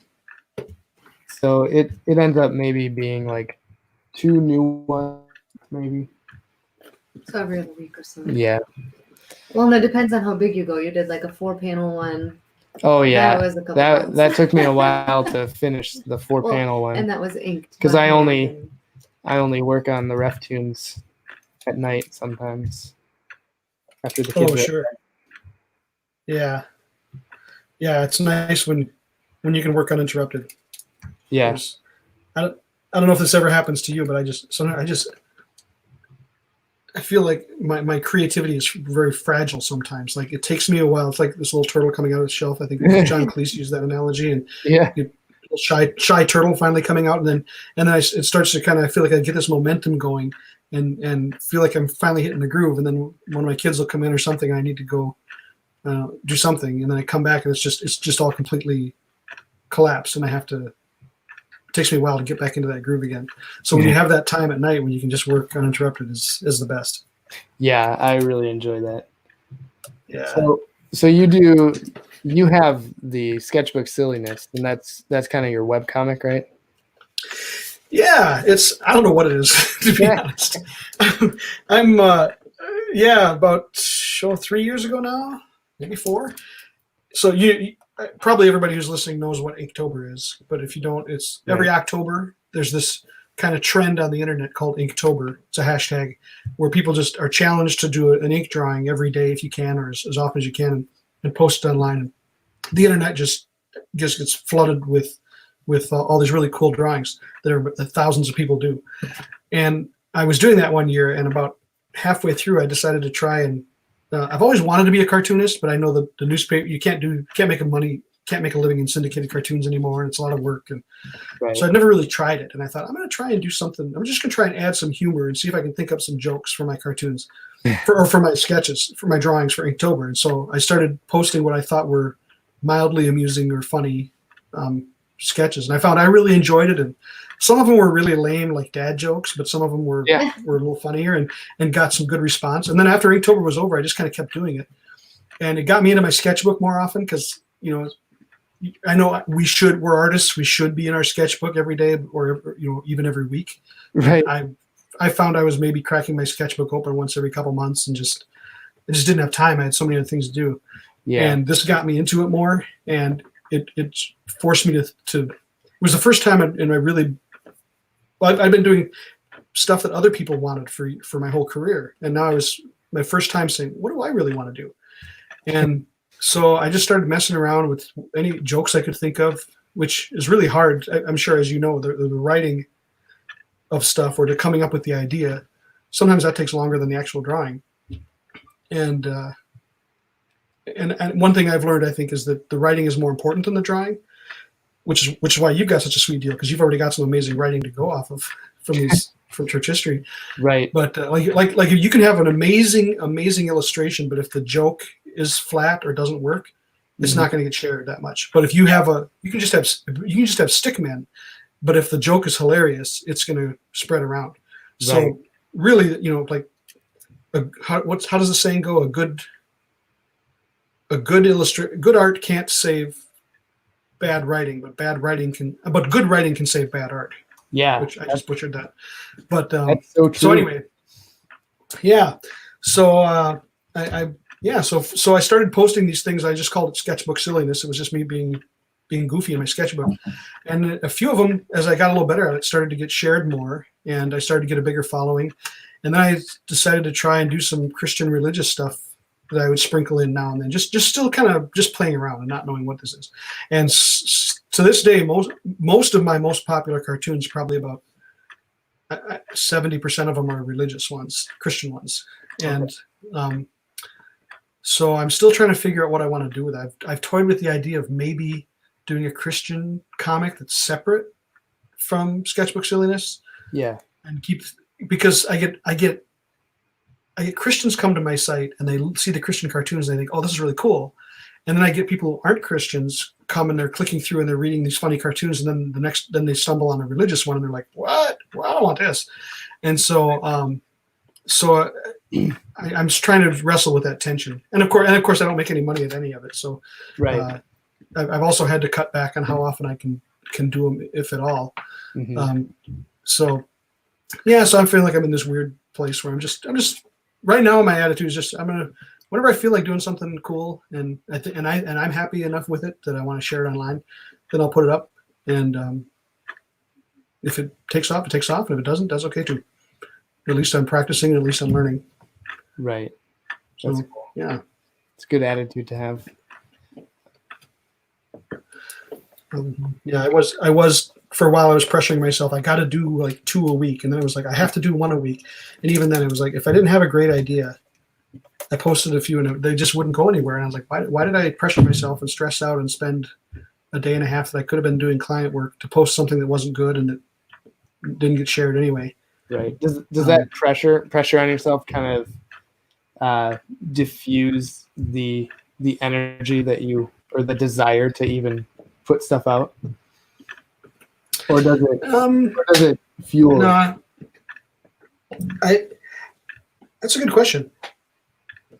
So it ends up maybe being like 2 new ones, maybe. So every other week or so. Yeah. Well, and it depends on how big you go. You did like a 4-panel one. Oh yeah, that was a couple months. that took me a while to finish the 4-panel one. And that was inked. Because I only work on the ref tunes at night sometimes after the kids. Oh sure. Yeah. Yeah, it's nice when you can work uninterrupted. Yeah. I don't know if this ever happens to you, but I feel like my creativity is very fragile sometimes. Like it takes me a while. It's like this little turtle coming out of the shelf. I think John Cleese used that analogy. And shy turtle finally coming out, and then it starts to kind of, I feel like I get this momentum going, and feel like I'm finally hitting the groove. And then one of my kids will come in or something, and I need to go do something, and then I come back, and it's just all completely collapsed, and it takes me a while to get back into that groove again. So when you have that time at night when you can just work uninterrupted is the best. Yeah, I really enjoy that. Yeah. So you have the sketchbook silliness, and that's kind of your webcomic, right? Yeah, I don't know what it is, to be honest. I'm about 3 years ago now, maybe 4. So probably everybody who's listening knows what Inktober is, but if you don't, it's every October there's this kind of trend on the internet called Inktober. It's a hashtag where people just are challenged to do an ink drawing every day if you can, or as often as you can, and post it online. And the internet just gets flooded with all these really cool drawings that thousands of people do. And I was doing that one year, and about halfway through I decided to try and I've always wanted to be a cartoonist, but I know the newspaper, you can't make a living in syndicated cartoons anymore, and it's a lot of work. And so I'd never really tried it. And I thought, I'm going to try and do something. I'm just going to try and add some humor and see if I can think up some jokes for my cartoons, for my sketches, for my drawings for Inktober. And so I started posting what I thought were mildly amusing or funny sketches, and I found I really enjoyed it. And some of them were really lame, like dad jokes, but some of them were a little funnier and got some good response. And then after Inktober was over, I just kind of kept doing it, and it got me into my sketchbook more often because I know we're artists, we should be in our sketchbook every day, or even every week. Right. I found I was maybe cracking my sketchbook open once every couple months, and I just didn't have time. I had so many other things to do. Yeah. And this got me into it more, and it forced me to. It was the first time I've been doing stuff that other people wanted for my whole career, and now it was my first time saying, what do I really want to do? And so I just started messing around with any jokes I could think of, which is really hard. I'm sure, as you know, the writing of stuff or to coming up with the idea, sometimes that takes longer than the actual drawing. And one thing I've learned, I think, is that the writing is more important than the drawing, which is why you've got such a sweet deal, because you've already got some amazing writing to go off of from church history. Right. But like you can have an amazing illustration, but if the joke is flat or doesn't work, it's not going to get shared that much. But if you can just have stickmen, but if the joke is hilarious, it's going to spread around. Right. So really, how does the saying go? Good art can't save bad writing, but good writing can save bad art. Yeah, which I just butchered that. But that's so true. So anyway, yeah. So So I started posting these things. I just called it sketchbook silliness. It was just me being goofy in my sketchbook, and a few of them, as I got a little better at it, started to get shared more, and I started to get a bigger following. And then I decided to try and do some Christian religious stuff that I would sprinkle in now and then, just still kind of just playing around and not knowing what this is. And to this day, most of my most popular cartoons, probably about 70% of them are religious ones, Christian ones. And so I'm still trying to figure out what I want to do with it. I've toyed with the idea of maybe doing a Christian comic that's separate from Sketchbook Silliness. Yeah. And because I get Christians come to my site and they see the Christian cartoons and they think, oh, this is really cool. And then I get people who aren't Christians come and they're clicking through and they're reading these funny cartoons, and then they stumble on a religious one and they're like, what? Well, I don't want this. And so I'm just trying to wrestle with that tension. And of course I don't make any money at any of it. So Right. I've also had to cut back on how often I can do them, if at all. So I'm feeling like I'm in this weird place where I'm just right now my attitude is just whenever I feel like doing something cool and I'm happy enough with it that I want to share it online, then I'll put it up. And if it takes off, it takes off. And if it doesn't, that's okay too. At least I'm practicing and at least I'm learning. Right. So, That's cool. yeah. It's a good attitude to have. Yeah, I was for a while. I was pressuring myself. I got to do like 2 a week, and then it was like I have to do 1 a week. And even then, it was like if I didn't have a great idea, I posted a few, and they just wouldn't go anywhere. And I was like, why did I pressure myself and stress out and spend a day and a half that I could have been doing client work to post something that wasn't good and that didn't get shared anyway? Right. Does that pressure on yourself kind of diffuse the energy that you, or the desire to even put stuff out, or does it fuel? No, that's a good question.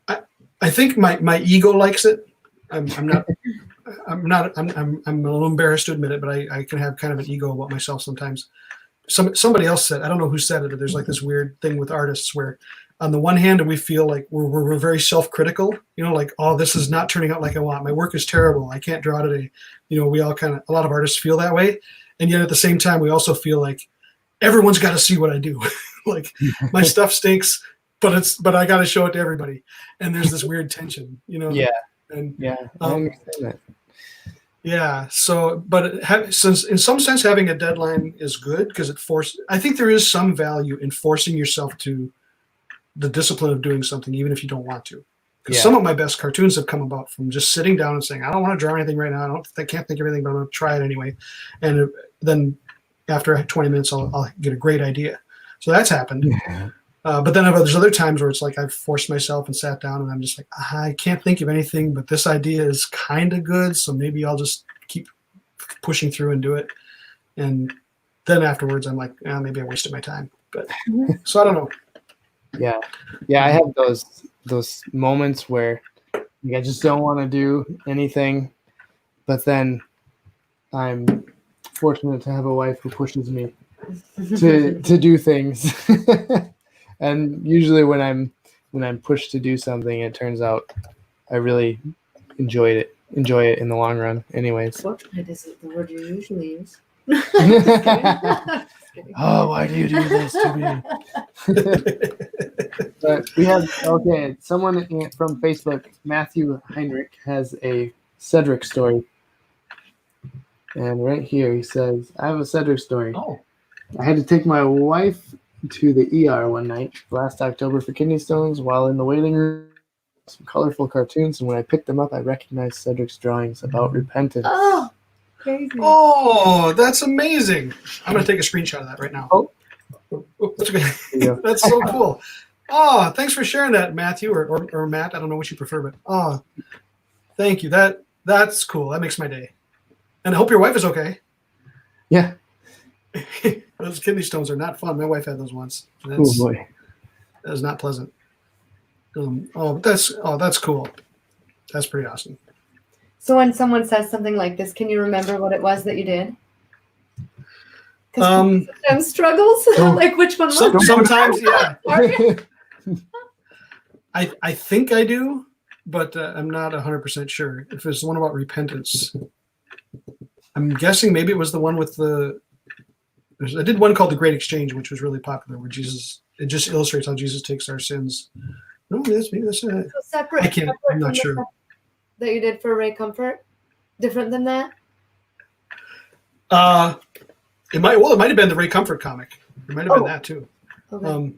I think my ego likes it. I'm a little embarrassed to admit it, but I can have kind of an ego about myself sometimes. Somebody else said, I don't know who said it, but there's like this weird thing with artists where on the one hand we feel like we're very self-critical, like, oh, this is not turning out like I want. My work is terrible. I can't draw today. We all a lot of artists feel that way. And yet at the same time, we also feel like everyone's got to see what I do. Like my stuff stinks, but I got to show it to everybody. And there's this weird tension, Yeah. And yeah. I understand that. Yeah. So, but since in some sense having a deadline is good because I think there is some value in forcing yourself to the discipline of doing something, even if you don't want to. Because some of my best cartoons have come about from just sitting down and saying, I don't want to draw anything right now. I can't think of anything, but I'm going to try it anyway. And then after 20 minutes, I'll get a great idea. So that's happened. Yeah. But then there's other times where it's like I've forced myself and sat down and I'm just like, I can't think of anything, but this idea is kind of good. So maybe I'll just keep pushing through and do it. And then afterwards, I'm like, maybe I wasted my time. But so I don't know. Yeah. Yeah. I have those moments where I just don't want to do anything, but then I'm fortunate to have a wife who pushes me to do things. And usually when I'm pushed to do something, it turns out I really enjoy it in the long run anyways. Fortunate isn't the word you usually use. Oh, why do you do this to me? But we have, someone from Facebook, Matthew Heinrich, has a Cedric story. And right here he says, I have a Cedric story. Oh. I had to take my wife to the ER one night last October for kidney stones. While in the waiting room, some colorful cartoons, and when I picked them up, I recognized Cedric's drawings about repentance. Oh, crazy! Oh, that's amazing! I'm gonna take a screenshot of that right now. Oh, that's okay. That's so cool. Oh, thanks for sharing that, Matthew or Matt. I don't know which you prefer, but thank you. That's cool. That makes my day. And I hope your wife is okay. Yeah. Those kidney stones are not fun. My wife had those once. Oh boy, that was not pleasant. That's cool. That's pretty awesome. So when someone says something like this, can you remember what it was that you did? Sometimes struggles, like which one was it? Sometimes, yeah. I think I do, but I'm not 100% sure. If it's the one about repentance, I'm guessing maybe it was the one with the I did one called The Great Exchange, which was really popular, where it just illustrates how Jesus takes our sins. No, maybe that's So separate. I can't. Separate I'm not from sure. That you did for Ray Comfort. Different than that. It might have been the Ray Comfort comic. It might have been that too. Okay.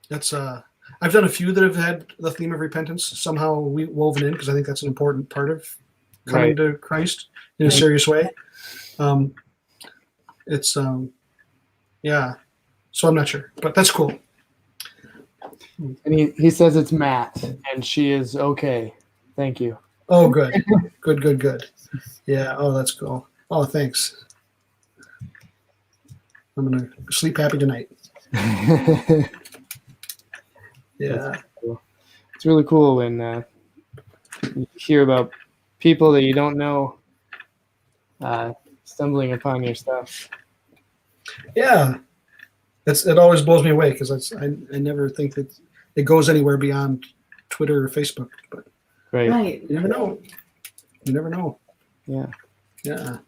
That's I've done a few that have had the theme of repentance somehow woven in, because I think that's an important part of coming to Christ in a serious way. It's yeah. So I'm not sure, but that's cool. And he says it's Matt, and she is okay. Thank you. Oh, good. Good. Yeah. Oh, that's cool. Oh, thanks. I'm going to sleep happy tonight. Yeah. Cool. It's really cool when you hear about people that you don't know stumbling upon your stuff. Yeah. It always blows me away, because I never think that it goes anywhere beyond Twitter or Facebook. But Right. you never know. You never know. Yeah. Yeah.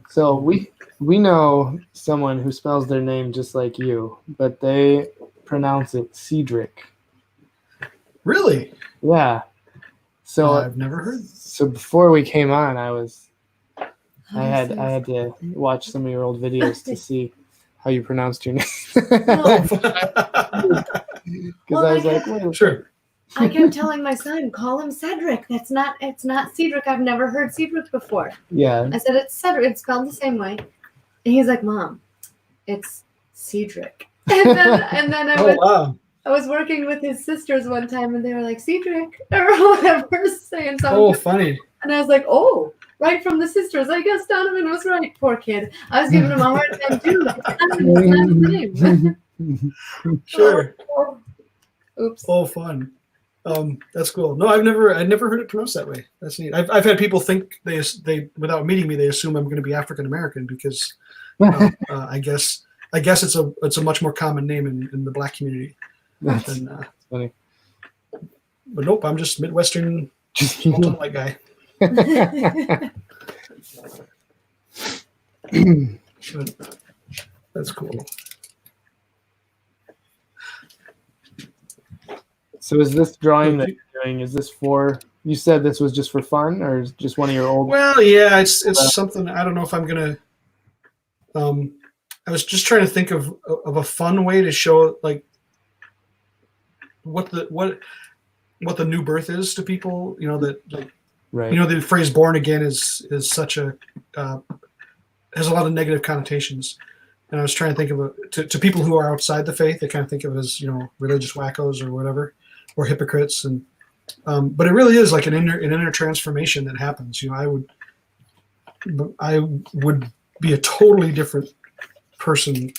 So we know someone who spells their name just like you, but they pronounce it Cedric. Really? Yeah. So I've never heard. So before we came on, I had to watch some of your old videos to see how you pronounced your name. Because I was like, wait, Sure. I kept telling my son, call him Cedric. It's not Cedric. I've never heard Cedric before. Yeah. I said, it's Cedric. It's spelled the same way. And he's like, Mom, it's Cedric. And then I was working with his sisters one time, and they were like, Cedric, or whatever, saying something. Oh, funny. And I was like, oh, right from the sisters. I guess Donovan was right. Poor kid. I was giving him a hard time, too. It's not his name. Sure. Oops. Oh, fun. That's cool. No, I'd never heard it pronounced that way. That's neat. I've had people think they without meeting me, they assume I'm going to be African American, because I guess it's a much more common name in the Black community. That's funny. But nope, I'm just Midwestern, small-town white guy. That's cool. So is this drawing that you're doing, is this for, you said this was just for fun, or is just one of your old? Well, yeah, it's something, I don't know if I'm going to, I was just trying to think of a fun way to show, like, what the new birth is to people, that, like, right. The phrase "born again" is such a has a lot of negative connotations, and I was trying to think of to people who are outside the faith, they kind of think of it as religious wackos or whatever, or hypocrites, and but it really is like an inner transformation that happens. I would be a totally different person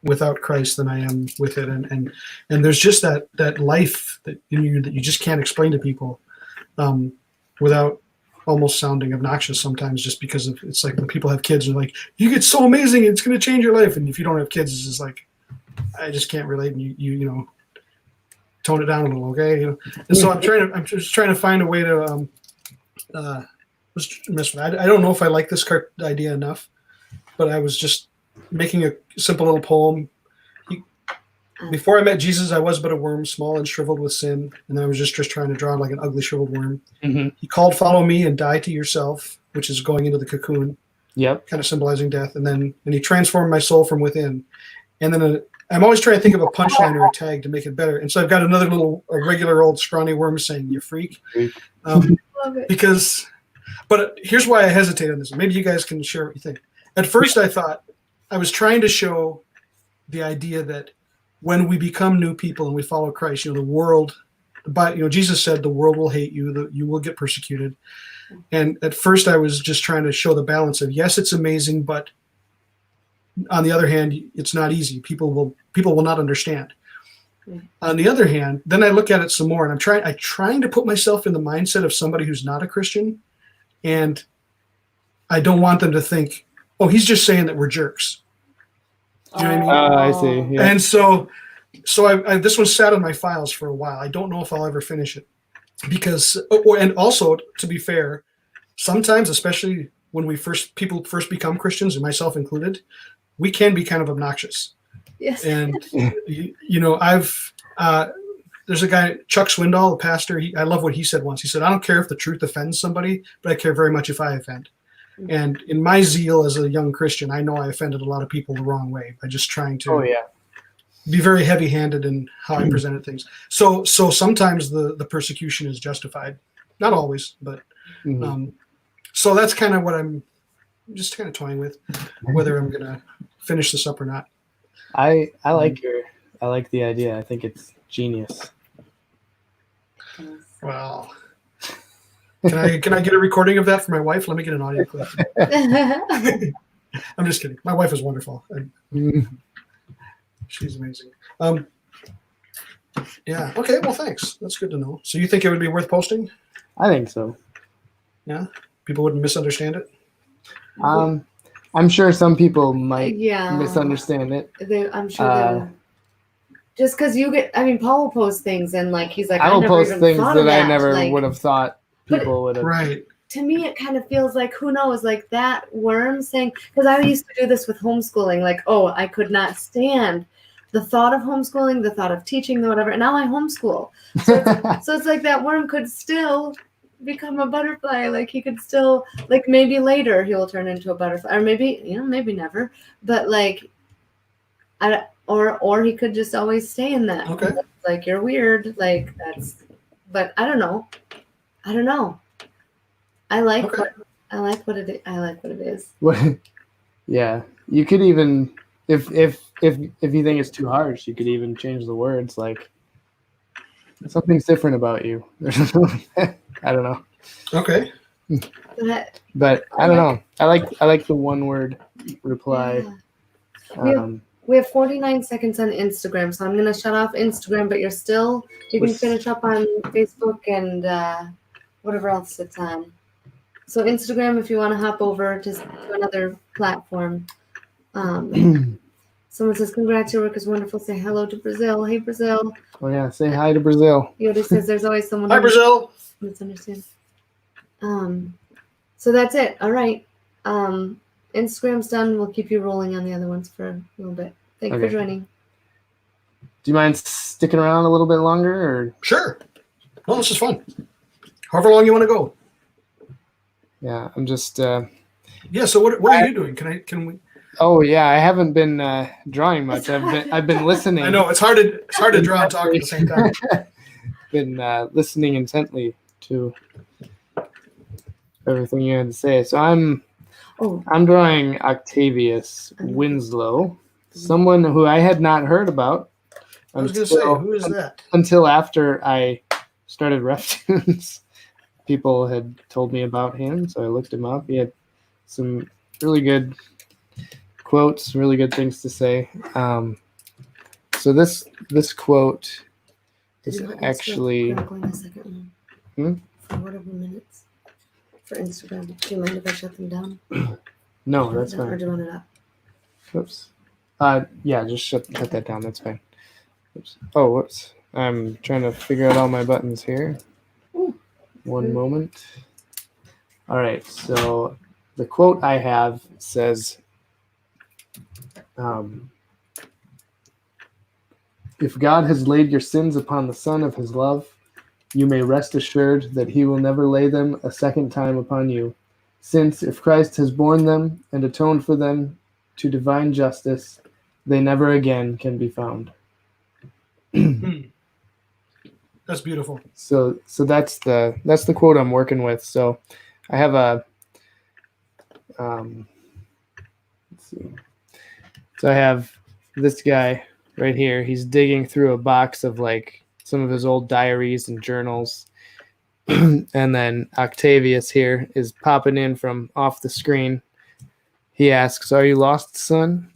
without Christ than I am with it, and there's just that life that you just can't explain to people without almost sounding obnoxious sometimes, just because it's like when people have kids and like, you get so amazing, it's going to change your life, and if you don't have kids, it's just like, I just can't relate, and you tone it down a little, okay? And so I'm just trying to find a way to mess with it. I don't know if I like this idea enough, but I was just making a simple little poem. Before I met Jesus, I was but a worm, small and shriveled with sin, and then I was just trying to draw like an ugly shriveled worm. Mm-hmm. He called, "Follow me and die to yourself," which is going into the cocoon. Yep. Kind of symbolizing death. And he transformed my soul from within. And then I'm always trying to think of a punchline or a tag to make it better. And so I've got another a regular old scrawny worm saying, "You freak." But here's why I hesitate on this. Maybe you guys can share what you think. At first, I thought I was trying to show the idea that when we become new people and we follow Christ, the world, Jesus said the world will hate you, that you will get persecuted. And at first I was just trying to show the balance of, yes, it's amazing, but on the other hand, it's not easy. People will not understand. On the other hand, then I look at it some more, and I'm trying to put myself in the mindset of somebody who's not a Christian, and I don't want them to think, oh, he's just saying that we're jerks. You know what I mean? I see. Yeah. And so this one sat in my files for a while. I don't know if I'll ever finish it, because, and also, to be fair, sometimes, especially when people first become Christians, and myself included, we can be kind of obnoxious. Yes. And there's a guy, Chuck Swindoll, a pastor. I love what he said once. He said, "I don't care if the truth offends somebody, but I care very much if I offend." And in my zeal as a young Christian, I know I offended a lot of people the wrong way by just trying to be very heavy-handed in how I presented things. So sometimes the persecution is justified, not always, but so that's kind of what I'm just kind of toying with, whether I'm gonna finish this up or not. I like the idea. I think it's genius. Well, can I get a recording of that for my wife? Let me get an audio clip. I'm just kidding. My wife is wonderful. She's amazing. Yeah. Okay. Well, thanks. That's good to know. So you think it would be worth posting? I think so. Yeah. People wouldn't misunderstand it. I'm sure some people might misunderstand it. I'm sure they will. Just because Paul will post things and like he's like, I will post things that I that. never Like, would have thought people would have. Right. To me, it kind of feels like, who knows, like that worm saying, because I used to do this with homeschooling, like, oh, I could not stand the thought of homeschooling, the thought of teaching, whatever. And now I homeschool. So it's like that worm could still become a butterfly. Like he could still, like maybe later he will turn into a butterfly, or maybe never. But like, or he could just always stay in that. Okay. Like you're weird. Like that's. But I don't know. I like what it is. Yeah, you could even if you think it's too harsh, you could even change the words like something's different about you. I don't know. Okay. But I don't know. I like the one word reply. Yeah. We have 49 seconds on Instagram, so I'm gonna shut off Instagram. But you can finish up on Facebook and whatever else it's on. So Instagram, if you want to hop over to another platform. Someone says, "Congrats, your work is wonderful." Say hello to Brazil. Hey, Brazil. Oh yeah, say hi to Brazil. Yoda says, "There's always someone." Hi, Brazil. Misunderstand. So that's it. All right. Instagram's done. We'll keep you rolling on the other ones for a little bit. Thank you for joining. Do you mind sticking around a little bit longer, or? Sure. Well, this is fun. However long you want to go. Yeah, I'm just. Yeah. So what are you doing? Can we? Oh yeah, I haven't been drawing much. I've been listening. I know it's hard to draw and talk at the same time. Been listening intently to everything you had to say. So I'm drawing Octavius Winslow, someone who I had not heard about. I was going to say, who is that? Until after I started Reftunes. People had told me about him, so I looked him up. He had some really good quotes, really good things to say. So this quote is actually. For whatever minutes for Instagram. Do you mind if I shut them down? No, that's fine. Or do you want it up? Oops. Yeah, just shut that down. That's fine. Oops. Oh, whoops. I'm trying to figure out all my buttons here. One moment. All right. So the quote I have says, "If God has laid your sins upon the Son of his love, you may rest assured that he will never lay them a second time upon you, since if Christ has borne them and atoned for them to divine justice, they never again can be found." That's beautiful. So that's the quote I'm working with. So I have a let's see. So I have this guy right here. He's digging through a box of like some of his old diaries and journals. And then Octavius here is popping in from off the screen. He asks, "Are you lost, son?"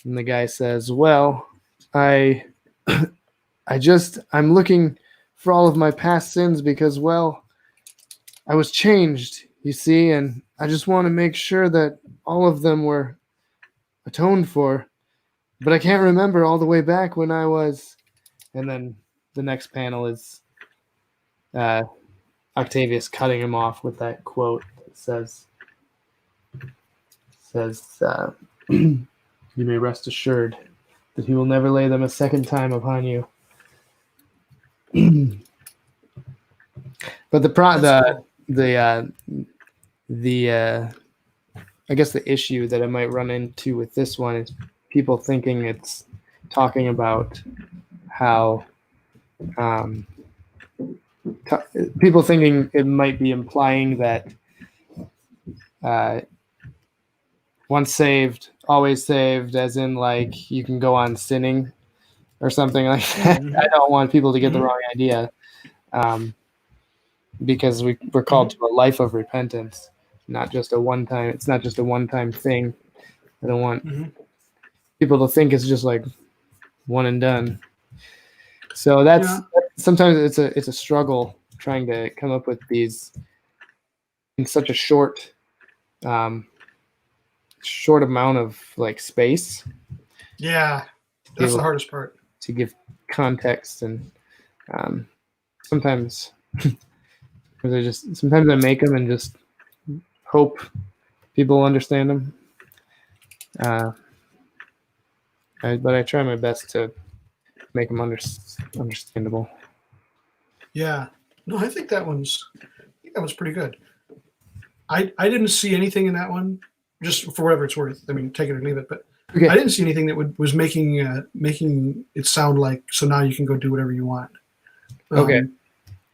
And the guy says, "Well, I'm looking for all of my past sins because, well, I was changed, you see, and I just want to make sure that all of them were atoned for, but I can't remember all the way back when I was." And then the next panel is Octavius cutting him off with that quote that says, says, "You may rest assured that he will never lay them a second time upon you." But I guess the issue that I might run into with this one is people thinking it's talking about how people thinking it might be implying that once saved, always saved, as in like you can go on sinning or something like that. Mhm. I don't want people to get the wrong idea, because we're called to a life of repentance, not just a one time. It's not just a one-time thing. I don't want people to think it's just like one and done. So that's sometimes it's a struggle trying to come up with these in such a short amount of like space. Yeah, that's the hardest part. To give context, and sometimes I make them and just hope people understand them. But I try my best to make them understandable. Yeah. No, I think that one's pretty good. I didn't see anything in that one, just for whatever it's worth. I mean, take it or leave it. But Okay. I didn't see anything that was making it sound like, so now you can go do whatever you want. Okay.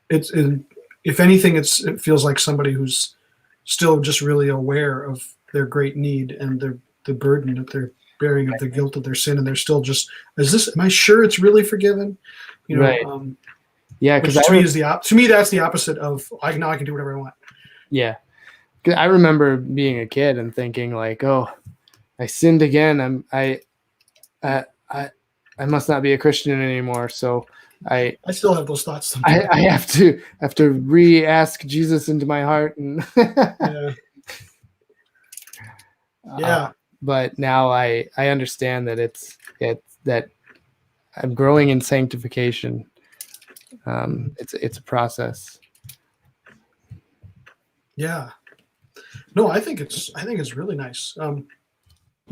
If anything, it feels like somebody who's still just really aware of their great need and the burden that they're bearing of the guilt of their sin, and they're still just, am I sure it's really forgiven? You know, right. Yeah, because to me that's the opposite of now I can do whatever I want. Yeah, 'cause I remember being a kid and thinking like, oh, I sinned again. I must not be a Christian anymore. So I still have those thoughts sometimes. I have to re-ask Jesus into my heart, and yeah. But now I understand that it's that I'm growing in sanctification. It's a process. Yeah. No, I think it's really nice.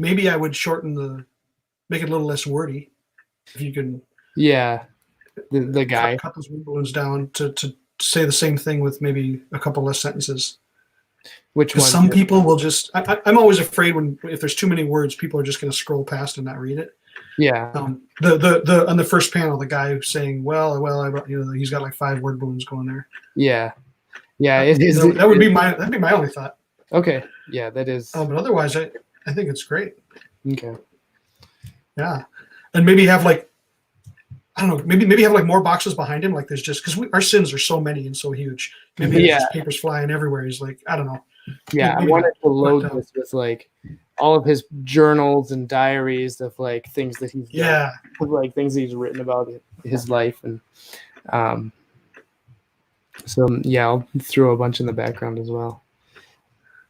Maybe I would make it a little less wordy, if you can. Yeah, the guy cut those wind balloons down to say the same thing with maybe a couple less sentences. Which one? Some people will just. I'm always afraid if there's too many words, people are just going to scroll past and not read it. Yeah. The on the first panel, the guy who's saying, well, he's got like 5 word balloons going there. Yeah. Yeah, it is. That'd be my only thought. Okay. Yeah, that is. But otherwise, I think it's great. Okay. Yeah, and maybe have like, I don't know, maybe have like more boxes behind him. Like there's just because our sins are so many and so huge. Maybe there's just papers flying everywhere. He's like, I don't know. Yeah, I wanted to load this with like all of his journals and diaries of like things that he's done, like things he's written about his life, and so yeah, I'll throw a bunch in the background as well.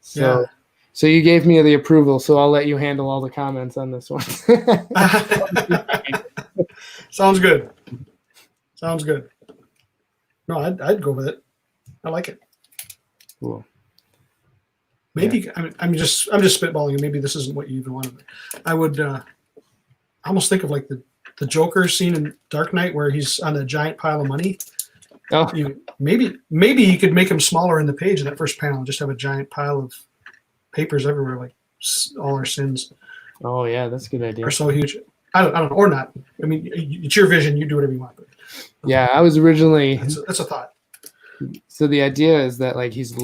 So you gave me the approval, so I'll let you handle all the comments on this one. Sounds good. No, I'd go with it. I like it. Cool. Maybe I'm just spitballing, and maybe this isn't what you even wanted. I would almost think of like the Joker scene in Dark Knight where he's on a giant pile of money. Oh, maybe you could make him smaller in the page in that first panel and just have a giant pile of papers everywhere, like all our sins. Oh yeah, that's a good idea. Are so huge. I don't know, or not. I mean, it's your vision. You do whatever you want. But, yeah, I was originally. That's a thought. So the idea is that like he's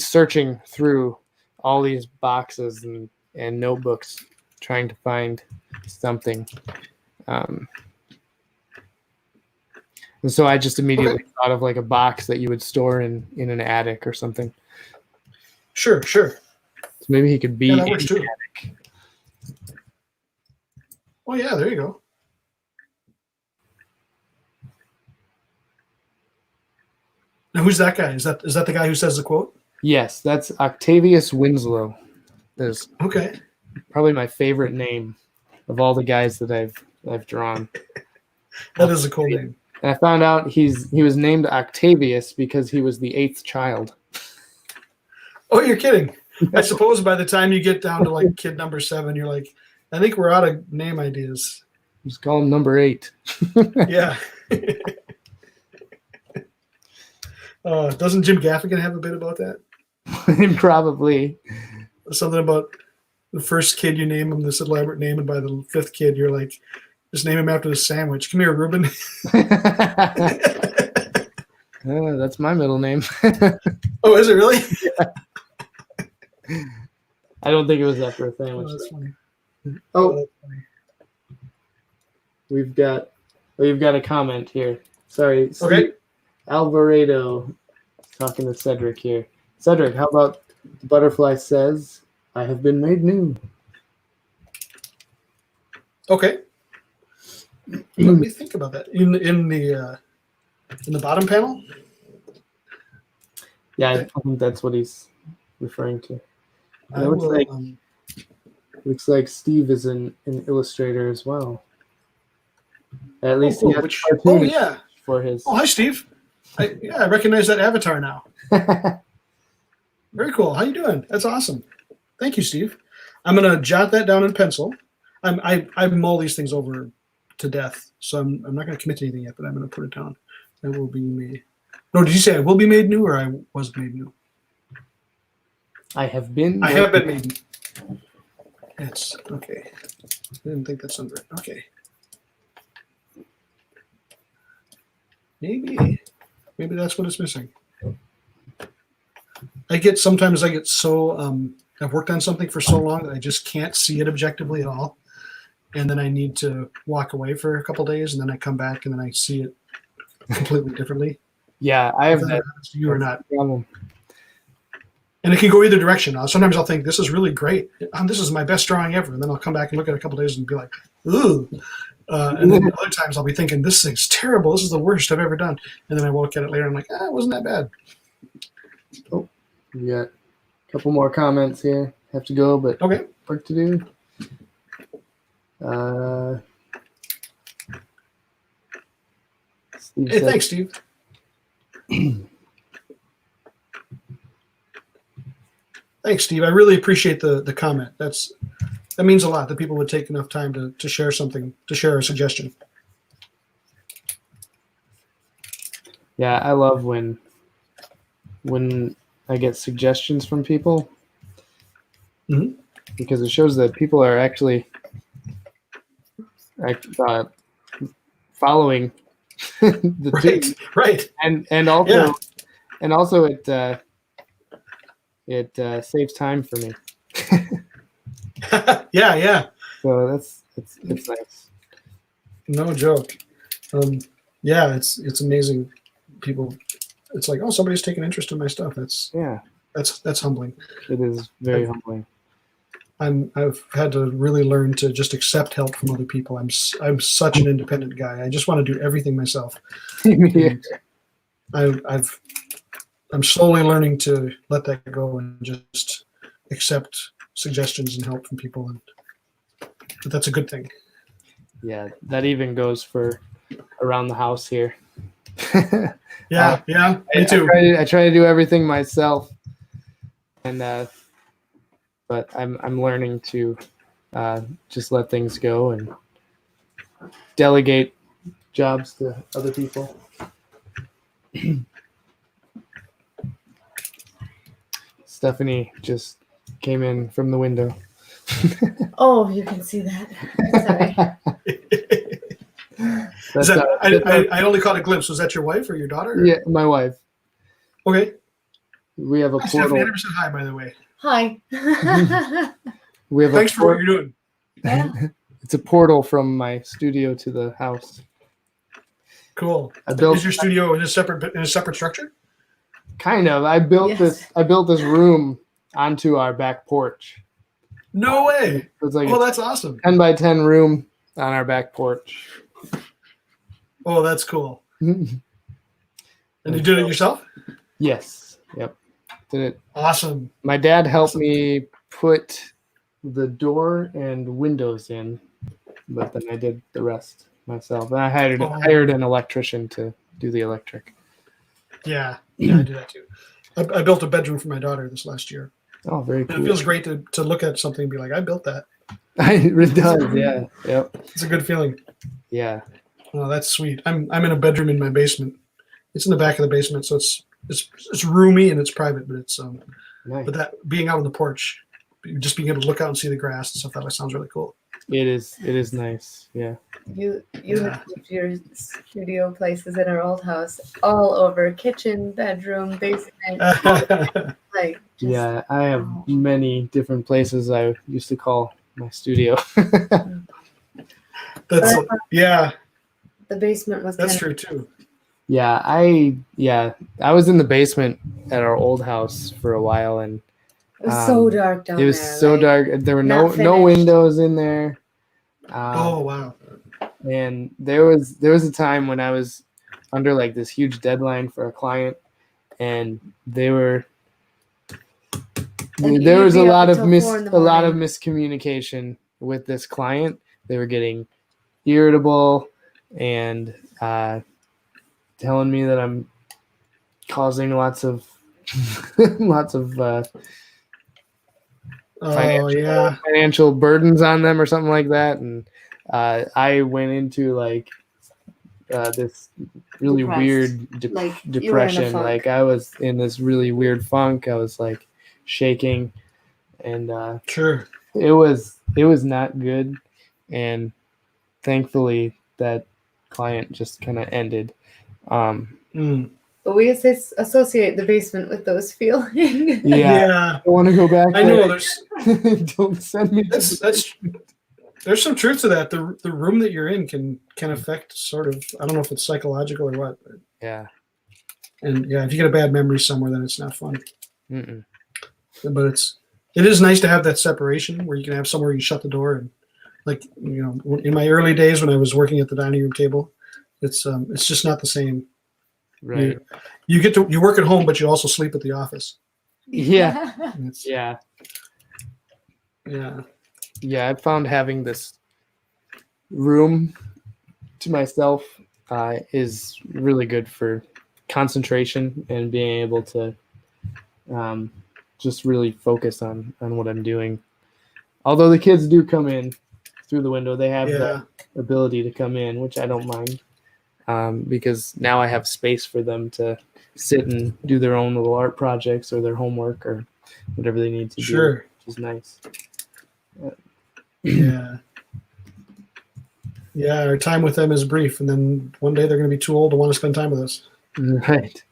searching through all these boxes and notebooks, trying to find something. And so I just immediately thought of like a box that you would store in an attic or something. Sure. So maybe he could be in the attic. Oh yeah, there you go. Now who's that guy? Is that the guy who says the quote? Yes, that's Octavius Winslow. There's probably my favorite name of all the guys that I've drawn. That is a cool name. And I found out he was named Octavius because he was the 8th child. Oh, you're kidding. I suppose by the time you get down to like kid number 7, you're like, I think we're out of name ideas. Just call him number 8. Yeah. Doesn't Jim Gaffigan have a bit about that? Probably. Something about the first kid you name him this elaborate name, and by the 5th kid you're like, just name him after the sandwich. Come here, Reuben. That's my middle name. Oh, is it really? I don't think it was after a sandwich. Oh, that's funny. Oh, That's funny. we've got a comment here. Sorry. Okay. Alvarado talking to Cedric here. Cedric, how about the butterfly says, I have been made new. Okay. Let me think about that. In the bottom panel? Yeah, I think that's what he's referring to. I It looks will, like looks like Steve is an illustrator as well. At least cool. he has Which- cartoonist yeah. for his. Oh, hi, Steve. I recognize that avatar now. Very cool. How you doing? That's awesome. Thank you, Steve. I'm gonna jot that down in pencil. I mull these things over to death, so I'm not gonna commit to anything yet, but I'm gonna put it down. I will be made. No, did you say I will be made new or I was made new? I have been. I have been made new. It's okay. I didn't think that sounded right. Okay. Maybe that's what it's missing. Sometimes I get so I've worked on something for so long that I just can't see it objectively at all, and then I need to walk away for a couple days, and then I come back and then I see it completely differently. Yeah, I have Whether that that happens to you or not, problem. and it can go either direction. Sometimes I'll think this is really great. This is my best drawing ever, and then I'll come back and look at it a couple days and be like, ooh. And then other times I'll be thinking, this thing's terrible. This is the worst I've ever done. And then I will look at it later and I'm like, it wasn't that bad. Oh, we got a couple more comments here. Have to go, but Okay. work to do. Steve Hey, said- thanks, Steve. Thanks, Steve. I really appreciate the comment. That means a lot that people would take enough time to share something, to share a suggestion. Yeah, I love when I get suggestions from people, because it shows that people are actually following the team, Right. and also it saves time for me. Yeah. So it's nice. No joke. Yeah, it's amazing. People, it's like, oh, somebody's taking interest in my stuff. That's humbling. It is very humbling. I've had to really learn to just accept help from other people. I'm such an independent guy. I just want to do everything myself. Yeah. I'm slowly learning to let that go and just accept suggestions and help from people, but that's a good thing. Yeah, that even goes for around the house here. Yeah, me too. I try to do everything myself, and but I'm learning to just let things go and delegate jobs to other people. Stephanie just came in from the window. Oh, you can see that. Sorry. I only caught a glimpse. Was that your wife or your daughter? Yeah, my wife. Okay. We have a Hi, portal. Stephanie, I never said hi, by the way. Hi. We have Thanks for what you're doing. Yeah. It's a portal from my studio to the house. Cool. I built Is your studio in a separate structure? kind of. I built Yes. this room onto our back porch. No way. It's like Oh, a that's awesome. 10 by 10 room on our back porch. Oh, that's cool. And you did it yourself? Yes. Yep. Did it. Awesome. My dad helped me put the door and windows in, but then I did the rest myself. And I hired an electrician to do the electric. Yeah, I do that too. I built a bedroom for my daughter this last year. Oh, very It cool. feels great to look at something and be like, I built that. It does, yeah. Yep. It's a good feeling. Yeah. Oh, that's sweet. I'm in a bedroom in my basement. It's in the back of the basement, so it's roomy and it's private, but it's Nice. but that being out on the porch, just being able to look out and see the grass and stuff, that sounds really cool. It is nice. Yeah. You Yeah. have your studio places in our old house all over kitchen, bedroom, basement, like just, Yeah, I have many different places I used to call my studio. That's yeah, the basement was that's kind true too. Yeah, I was in the basement at our old house for a while, and it was so dark down there. it was so like, dark. There were no not finished. windows in there. Oh wow. And there was a time when I was under like this huge deadline for a client, and there was a lot of miscommunication with this client. They were getting irritable and telling me that I'm causing lots of financial burdens on them or something like that, and I went into like this really weird depression. Like I was in this really weird funk. I was like shaking, and Sure. it was not good. And thankfully, that client just kind of ended. But we associate the basement with those feelings. Yeah. I want to go back. I know there's. Don't send me. There's some truth to that. The room that you're in can affect sort of. I don't know if it's psychological or what. But, yeah. And yeah, if you get a bad memory somewhere, then it's not fun. Mm-mm. But it is nice to have that separation where you can have somewhere you shut the door and, like, you know, in my early days when I was working at the dining room table, it's just not the same. Right. You work at home, but you also sleep at the office. Yeah. Yeah. Yeah, I found having this room to myself is really good for concentration and being able to just really focus on what I'm doing. Although the kids do come in through the window, they have the ability to come in, which I don't mind, because now I have space for them to sit and do their own little art projects or their homework or whatever they need to do, which is nice. Yeah. Our time with them is brief, and then one day they're going to be too old to want to spend time with us. Right.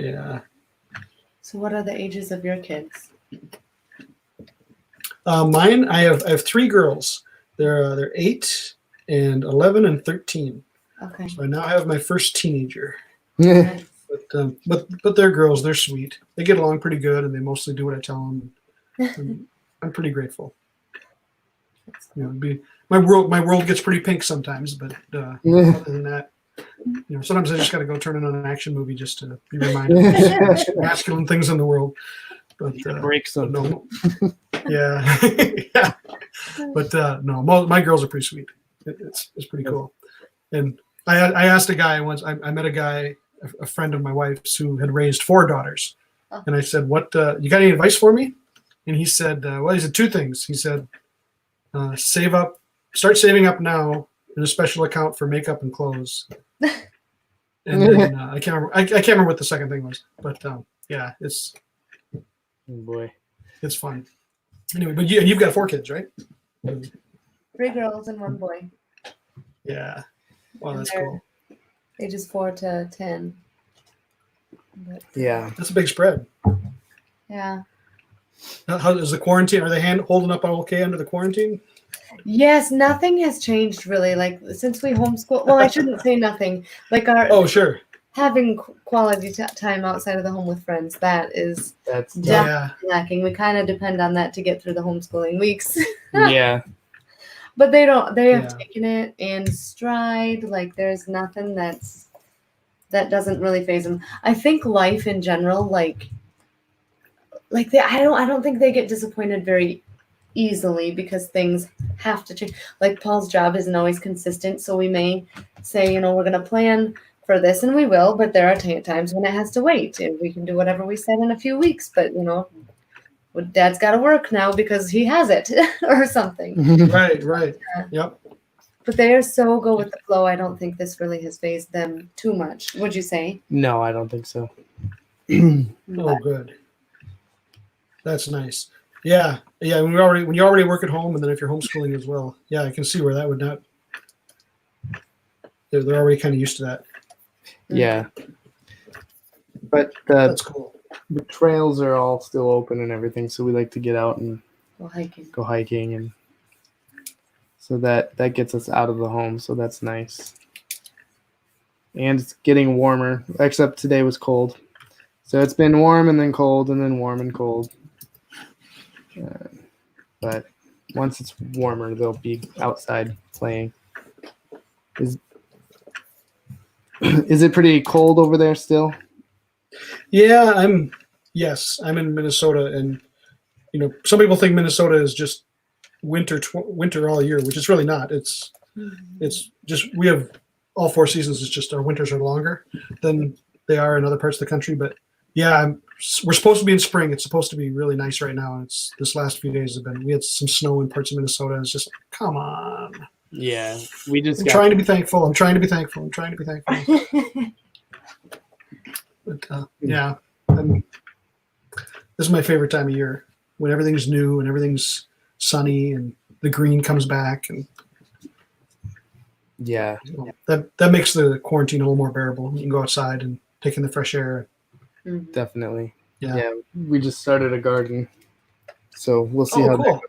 Yeah. So what are the ages of your kids? Mine, I have three girls. They're 8 and 11 and 13. Okay. So I now have my first teenager. Yeah. But they're girls. They're sweet. They get along pretty good, and they mostly do what I tell them. And I'm pretty grateful. You know, my world gets pretty pink sometimes, but other than that, you know, sometimes I just got to go turn in on an action movie just to be reminded of masculine things in the world. But break something. No, yeah. But no, my girls are pretty sweet. It's pretty cool. And I asked a guy once. I met a guy, a friend of my wife's, who had raised 4 daughters, and I said, "What? You got any advice for me?" And he said, "Well, he said 2 things." He said, start saving up now in a special account for makeup and clothes." And then I can't remember what the second thing was, but yeah, it's oh boy, it's fun. Anyway, but you've got 4 kids, right? 3 girls and 1 boy. Yeah. Wow, And that's they're cool. Ages 4 to 10. But, yeah, That's a big spread. yeah. How is the quarantine? Are they holding up okay under the quarantine? Yes, nothing has changed really. Like since we homeschool. Well, I shouldn't say nothing. Like our Sure. having quality time outside of the home with friends. That's definitely lacking. We kind of depend on that to get through the homeschooling weeks. yeah. But they have taken it in stride. Like there's nothing that doesn't really phase them. I think life in general, like I don't think they get disappointed very easily because things have to change. Like Paul's job isn't always consistent, so we may say, you know, we're going to plan for this, and we will, but there are times when it has to wait, and we can do whatever we said in a few weeks. But you know, well, Dad's got to work now because he has it or something. Right. Yep. But they are so go with the flow. I don't think this really has phased them too much. Would you say? No, I don't think so. Oh, good. That's nice. Yeah. When you already work at home, and then if you're homeschooling as well, yeah, I can see where that would not. They're already kind of used to that. Yeah. But That's cool. the trails are all still open and everything, so we like to get out and Go hiking, and so that gets us out of the home, so that's nice. And it's getting warmer, except today was cold. So it's been warm and then cold and then warm and cold. But once it's warmer, they'll be outside playing. Is it pretty cold over there still? Yeah, I'm in Minnesota, and some people think Minnesota is just winter all year, which it's really not. It's just we have all 4 seasons. It's just our winters are longer than they are in other parts of the country. But yeah, we're supposed to be in spring. It's supposed to be really nice right now. And it's this last few days we had some snow in parts of Minnesota. It's just come on. Yeah, we just. I'm trying to be thankful. But yeah, this is my favorite time of year, when everything's new and everything's sunny and the green comes back, and yeah, that makes the quarantine a little more bearable. You can go outside and take in the fresh air. Definitely. Yeah. We just started a garden, so we'll see how cool.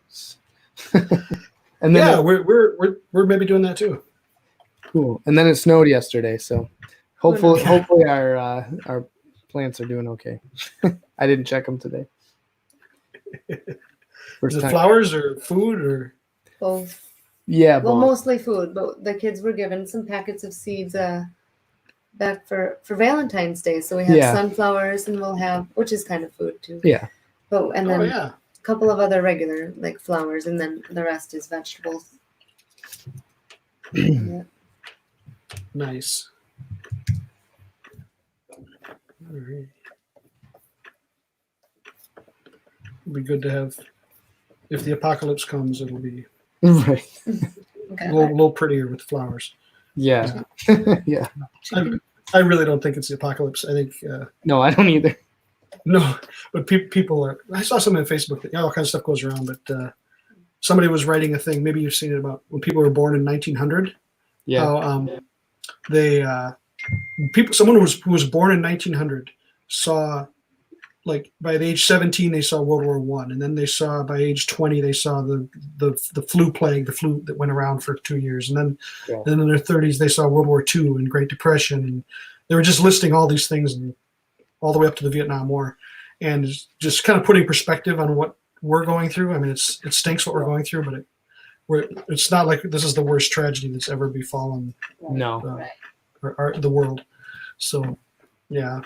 that goes. And then we're maybe doing that too. Cool. And then it snowed yesterday, so hopefully our plants are doing okay. I didn't check them today. Is it flowers or food or both? Yeah, well, both. Mostly food, but the kids were given some packets of seeds back for Valentine's Day. So we have sunflowers, and we'll have, which is kind of food too. Yeah. And then a couple of other regular like flowers, and then the rest is vegetables. Yeah. Nice. All right. It'll be good to have. If the apocalypse comes, it'll be right. a little prettier with flowers. Yeah. Yeah. I really don't think it's the apocalypse. I think. No, I don't either. No, but people are. I saw something on Facebook that all kinds of stuff goes around, but somebody was writing a thing. Maybe you've seen it about when people were born in 1900. Yeah. How someone who was born in 1900 saw, like, by the age 17 they saw World War I, and then they saw by age 20 they saw the flu plague, the flu that went around for 2 years, and then in their 30s they saw World War II and Great Depression, and they were just listing all these things, and all the way up to the Vietnam War, and just kind of putting perspective on what we're going through. I mean, it stinks what we're going through, but it's not like this is the worst tragedy that's ever befallen the world. So, yeah.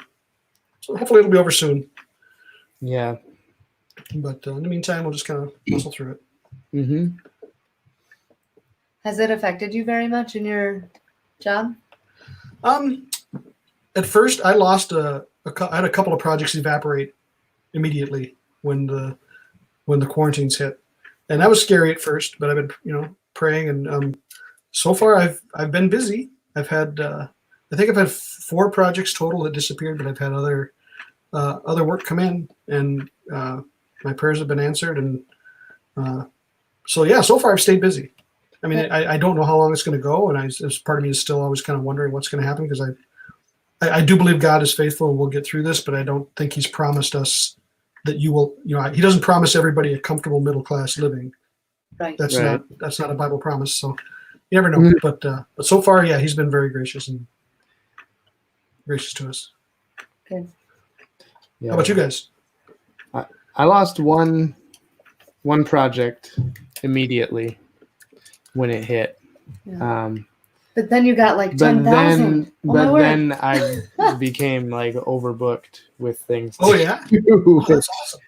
So hopefully it'll be over soon. Yeah. But in the meantime, we'll just kind of muscle through it. Mm-hmm. Has it affected you very much in your job? At first, I lost I had a couple of projects evaporate immediately when the quarantines hit, and that was scary at first. But I've been praying, and so far I've been busy. I've had I think I've had 4 projects total that disappeared, but I've had other work come in, and my prayers have been answered, and so yeah, so far I've stayed busy. I mean, I don't know how long it's going to go, and as part of me is still always kind of wondering what's going to happen, because I do believe God is faithful and we'll get through this, but I don't think He's promised us that you will. He doesn't promise everybody a comfortable middle class living. Right. That's not a Bible promise. So you never know. Mm-hmm. But so far, yeah, He's been very gracious to us. Good. Yeah. How about you guys? I lost one project immediately when it hit. Yeah. But then you got like 10,000. Then I became like overbooked with things. Oh yeah, oh, that's awesome.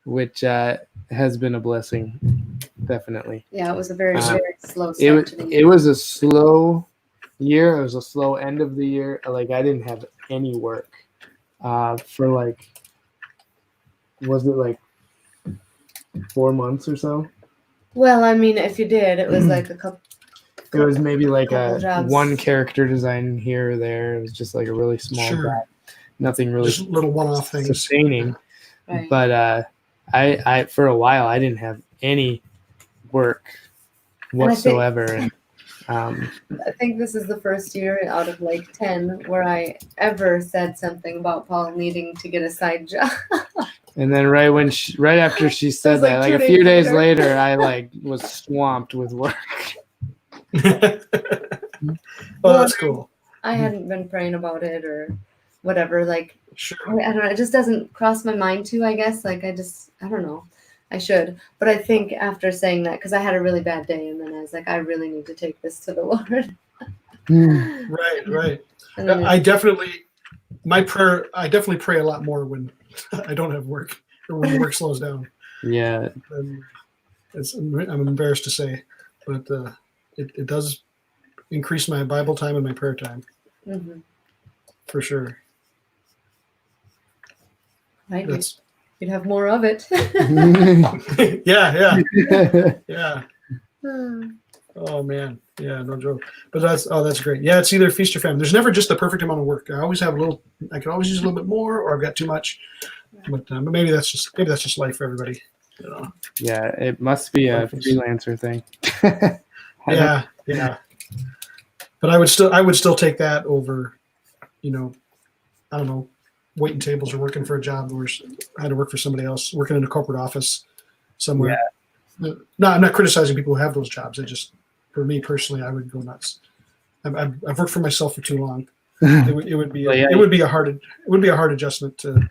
Which has been a blessing, definitely. Yeah, it was a very slow start to the year. It was a slow year. It was a slow end of the year. Like I didn't have any work for like, was it like 4 months or so. Well, I mean, if you did, it was like a couple. It was maybe like Couple a jobs. one character design here or there. It was just like a really small Sure. job. Nothing really Just little one-off things. sustaining. Right. But I for a while I didn't have any work whatsoever. And I think this is the first year out of like 10 where I ever said something about Paul needing to get a side job. and then right after she said like that, like 2 a few days days later, I like was swamped with work. Well, that's cool. I hadn't been praying about it or whatever. Like, Sure. I don't know. It just doesn't cross my mind to, I guess. Like, I don't know. I should. But I think after saying that, because I had a really bad day, and then I was like, I really need to take this to the Lord. Right. And then I definitely pray a lot more when I don't have work or when work slows down. Yeah. I'm embarrassed to say, but it does increase my Bible time and my prayer time for sure. Right. That's You'd have more of it. yeah. Oh man, yeah, no joke. But that's great. Yeah, it's either feast or famine. There's never just the perfect amount of work. I always have I can always use a little bit more, or I've got too much. But maybe that's just life for everybody. You know? Yeah, it must be a freelancer thing. Yeah. But I would still take that over, I don't know, waiting tables or working for a job where I had to work for somebody else, working in a corporate office somewhere. Yeah. No, I'm not criticizing people who have those jobs. For me personally, I would go nuts. I've worked for myself for too long. It would be a hard adjustment to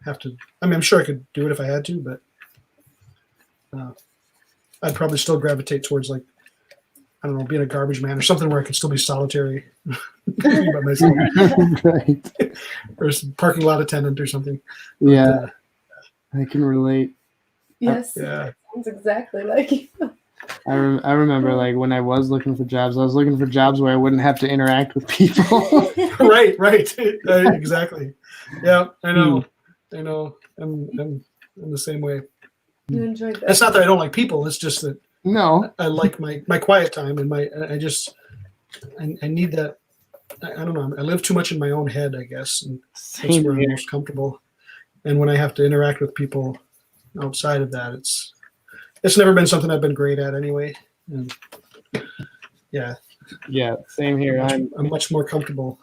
have to. I mean, I'm sure I could do it if I had to, but I'd probably still gravitate towards, like, I don't know, being a garbage man or something where I could still be solitary by myself. Right. Or some parking lot attendant or something. Yeah, I can relate. Yes. Yeah. Sounds exactly like you. I remember, like, when I was looking for jobs, I was looking for jobs where I wouldn't have to interact with people. Right. Exactly. Yeah, I know. I'm the same way. You enjoyed that. It's not that I don't like people. It's just that No. I like my quiet time and I need that. I don't know. I live too much in my own head, I guess, and that's where I'm most comfortable. And when I have to interact with people outside of that, it's never been something I've been great at anyway. And yeah, same here. I'm much more comfortable.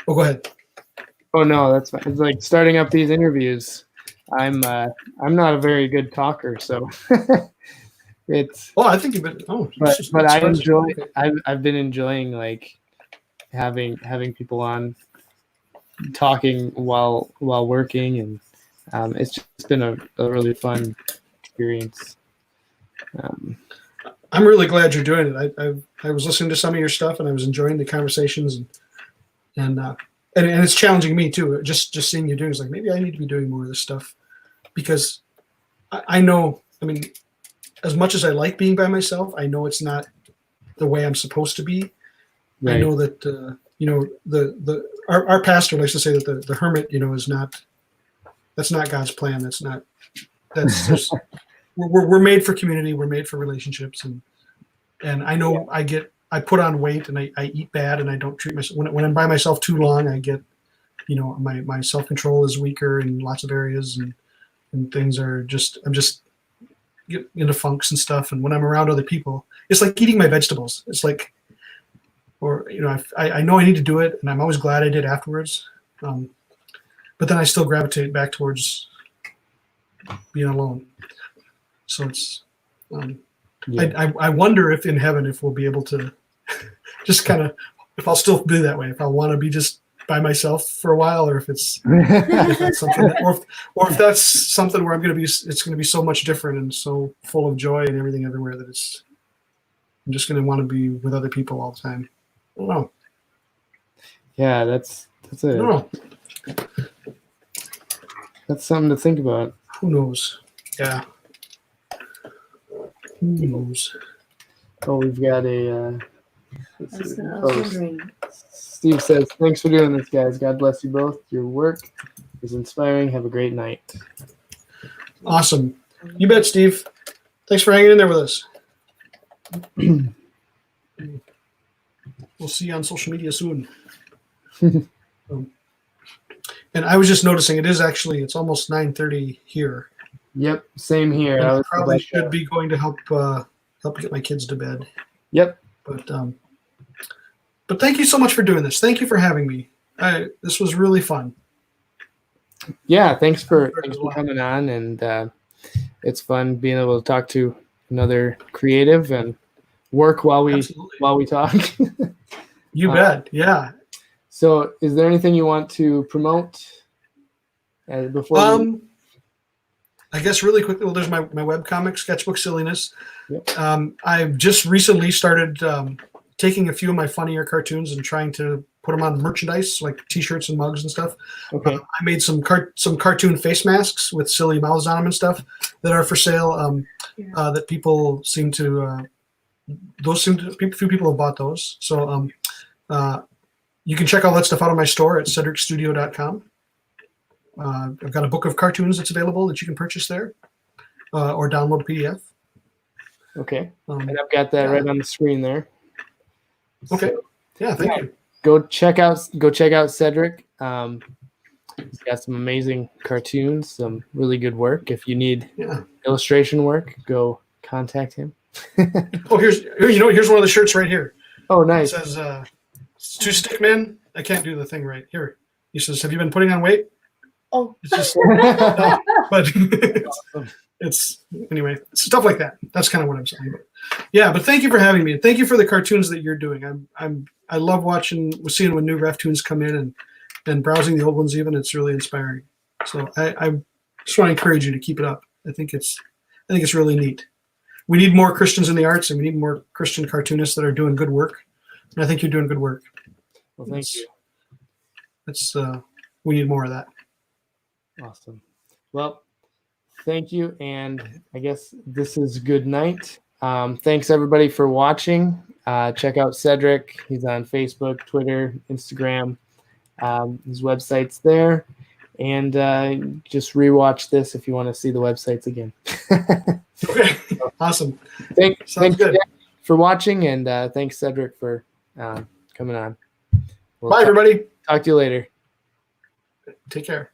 Oh, go ahead. Oh no, that's fine. It's like starting up these interviews. I'm not a very good talker, so it's. Oh, I think you've been. Oh, but I enjoy. I've been enjoying, like, having people on talking while working, and it's just been a really fun experience. I'm really glad you're doing it. I was listening to some of your stuff and I was enjoying the conversations and it's challenging me too. Just seeing you doing it's like, maybe I need to be doing more of this stuff, because I know, I mean, as much as I like being by myself, I know it's not the way I'm supposed to be. Right. I know that our pastor likes to say that the hermit, that's not God's plan. That's just we're made for community. We're made for relationships, and I know I put on weight and I eat bad and I don't treat myself when I'm by myself too long. I get, my self-control is weaker in lots of areas and things are I'm just get into funks and stuff. And when I'm around other people, it's like eating my vegetables. It's like, or, I know I need to do it and I'm always glad I did afterwards. But then I still gravitate back towards being alone. So it's, I wonder if in heaven, if we'll be able to just kind of, if I'll still be that way, if I want to be just by myself for a while, or if it's, if that's something, or if that's something where it's going to be so much different and so full of joy and everything everywhere that I'm just going to want to be with other people all the time. I don't know. Yeah, that's it. I don't know. That's something to think about. Who knows? Yeah. Who knows? Oh, we've got a. I was wondering. Steve says, "Thanks for doing this, guys. God bless you both. Your work is inspiring. Have a great night." Awesome. You bet, Steve. Thanks for hanging in there with us. We'll see you on social media soon. And I was just noticing it's almost 9:30 here. Yep, same here. And I I was probably about should to- be going to help get my kids to bed. Yep. But thank you so much for doing this. Thank you for having me. This was really fun. Yeah, thanks for As well. coming on, and it's fun being able to talk to another creative and work while we Absolutely. talk. You bet. Yeah. So, is there anything you want to promote before? I guess really quickly, well, there's my webcomic, Sketchbook Silliness. Yep. I've just recently started taking a few of my funnier cartoons and trying to put them on merchandise, like T-shirts and mugs and stuff. Okay. I made some cartoon face masks with silly mouths on them and stuff that are for sale. That people seem to. Few people have bought those. So you can check all that stuff out on my store at cedricstudio.com. I've got a book of cartoons that's available that you can purchase there, or download a PDF. Okay. And I've got that right on the screen there. Okay. So, Yeah. Thank you. go check out Cedric. He's got some amazing cartoons, some really good work. If you need illustration work, go contact him. Oh, here's one of the shirts right here. Oh, It nice. says "To Stick Men." I can't do the thing right here. He says, "Have you been putting on weight?" Oh. It's just, no, but it's anyway stuff like that. That's kind of what I'm saying. But yeah, but thank you for having me, and thank you for the cartoons that you're doing. I love seeing when new Reftoons come in and browsing the old ones. Even it's really inspiring. So I just want to encourage you to keep it up. I think it's really neat. We need more Christians in the arts, and we need more Christian cartoonists that are doing good work. And I think you're doing good work. Well, thank you. We need more of that. Awesome. Well, thank you. And I guess this is good night. Thanks everybody for watching. Check out Cedric. He's on Facebook, Twitter, Instagram. His website's there. And just rewatch this if you want to see the websites again. Okay. Awesome. Thanks good. for watching, and thanks Cedric for coming on. Bye, everybody. Talk to you later. Take care.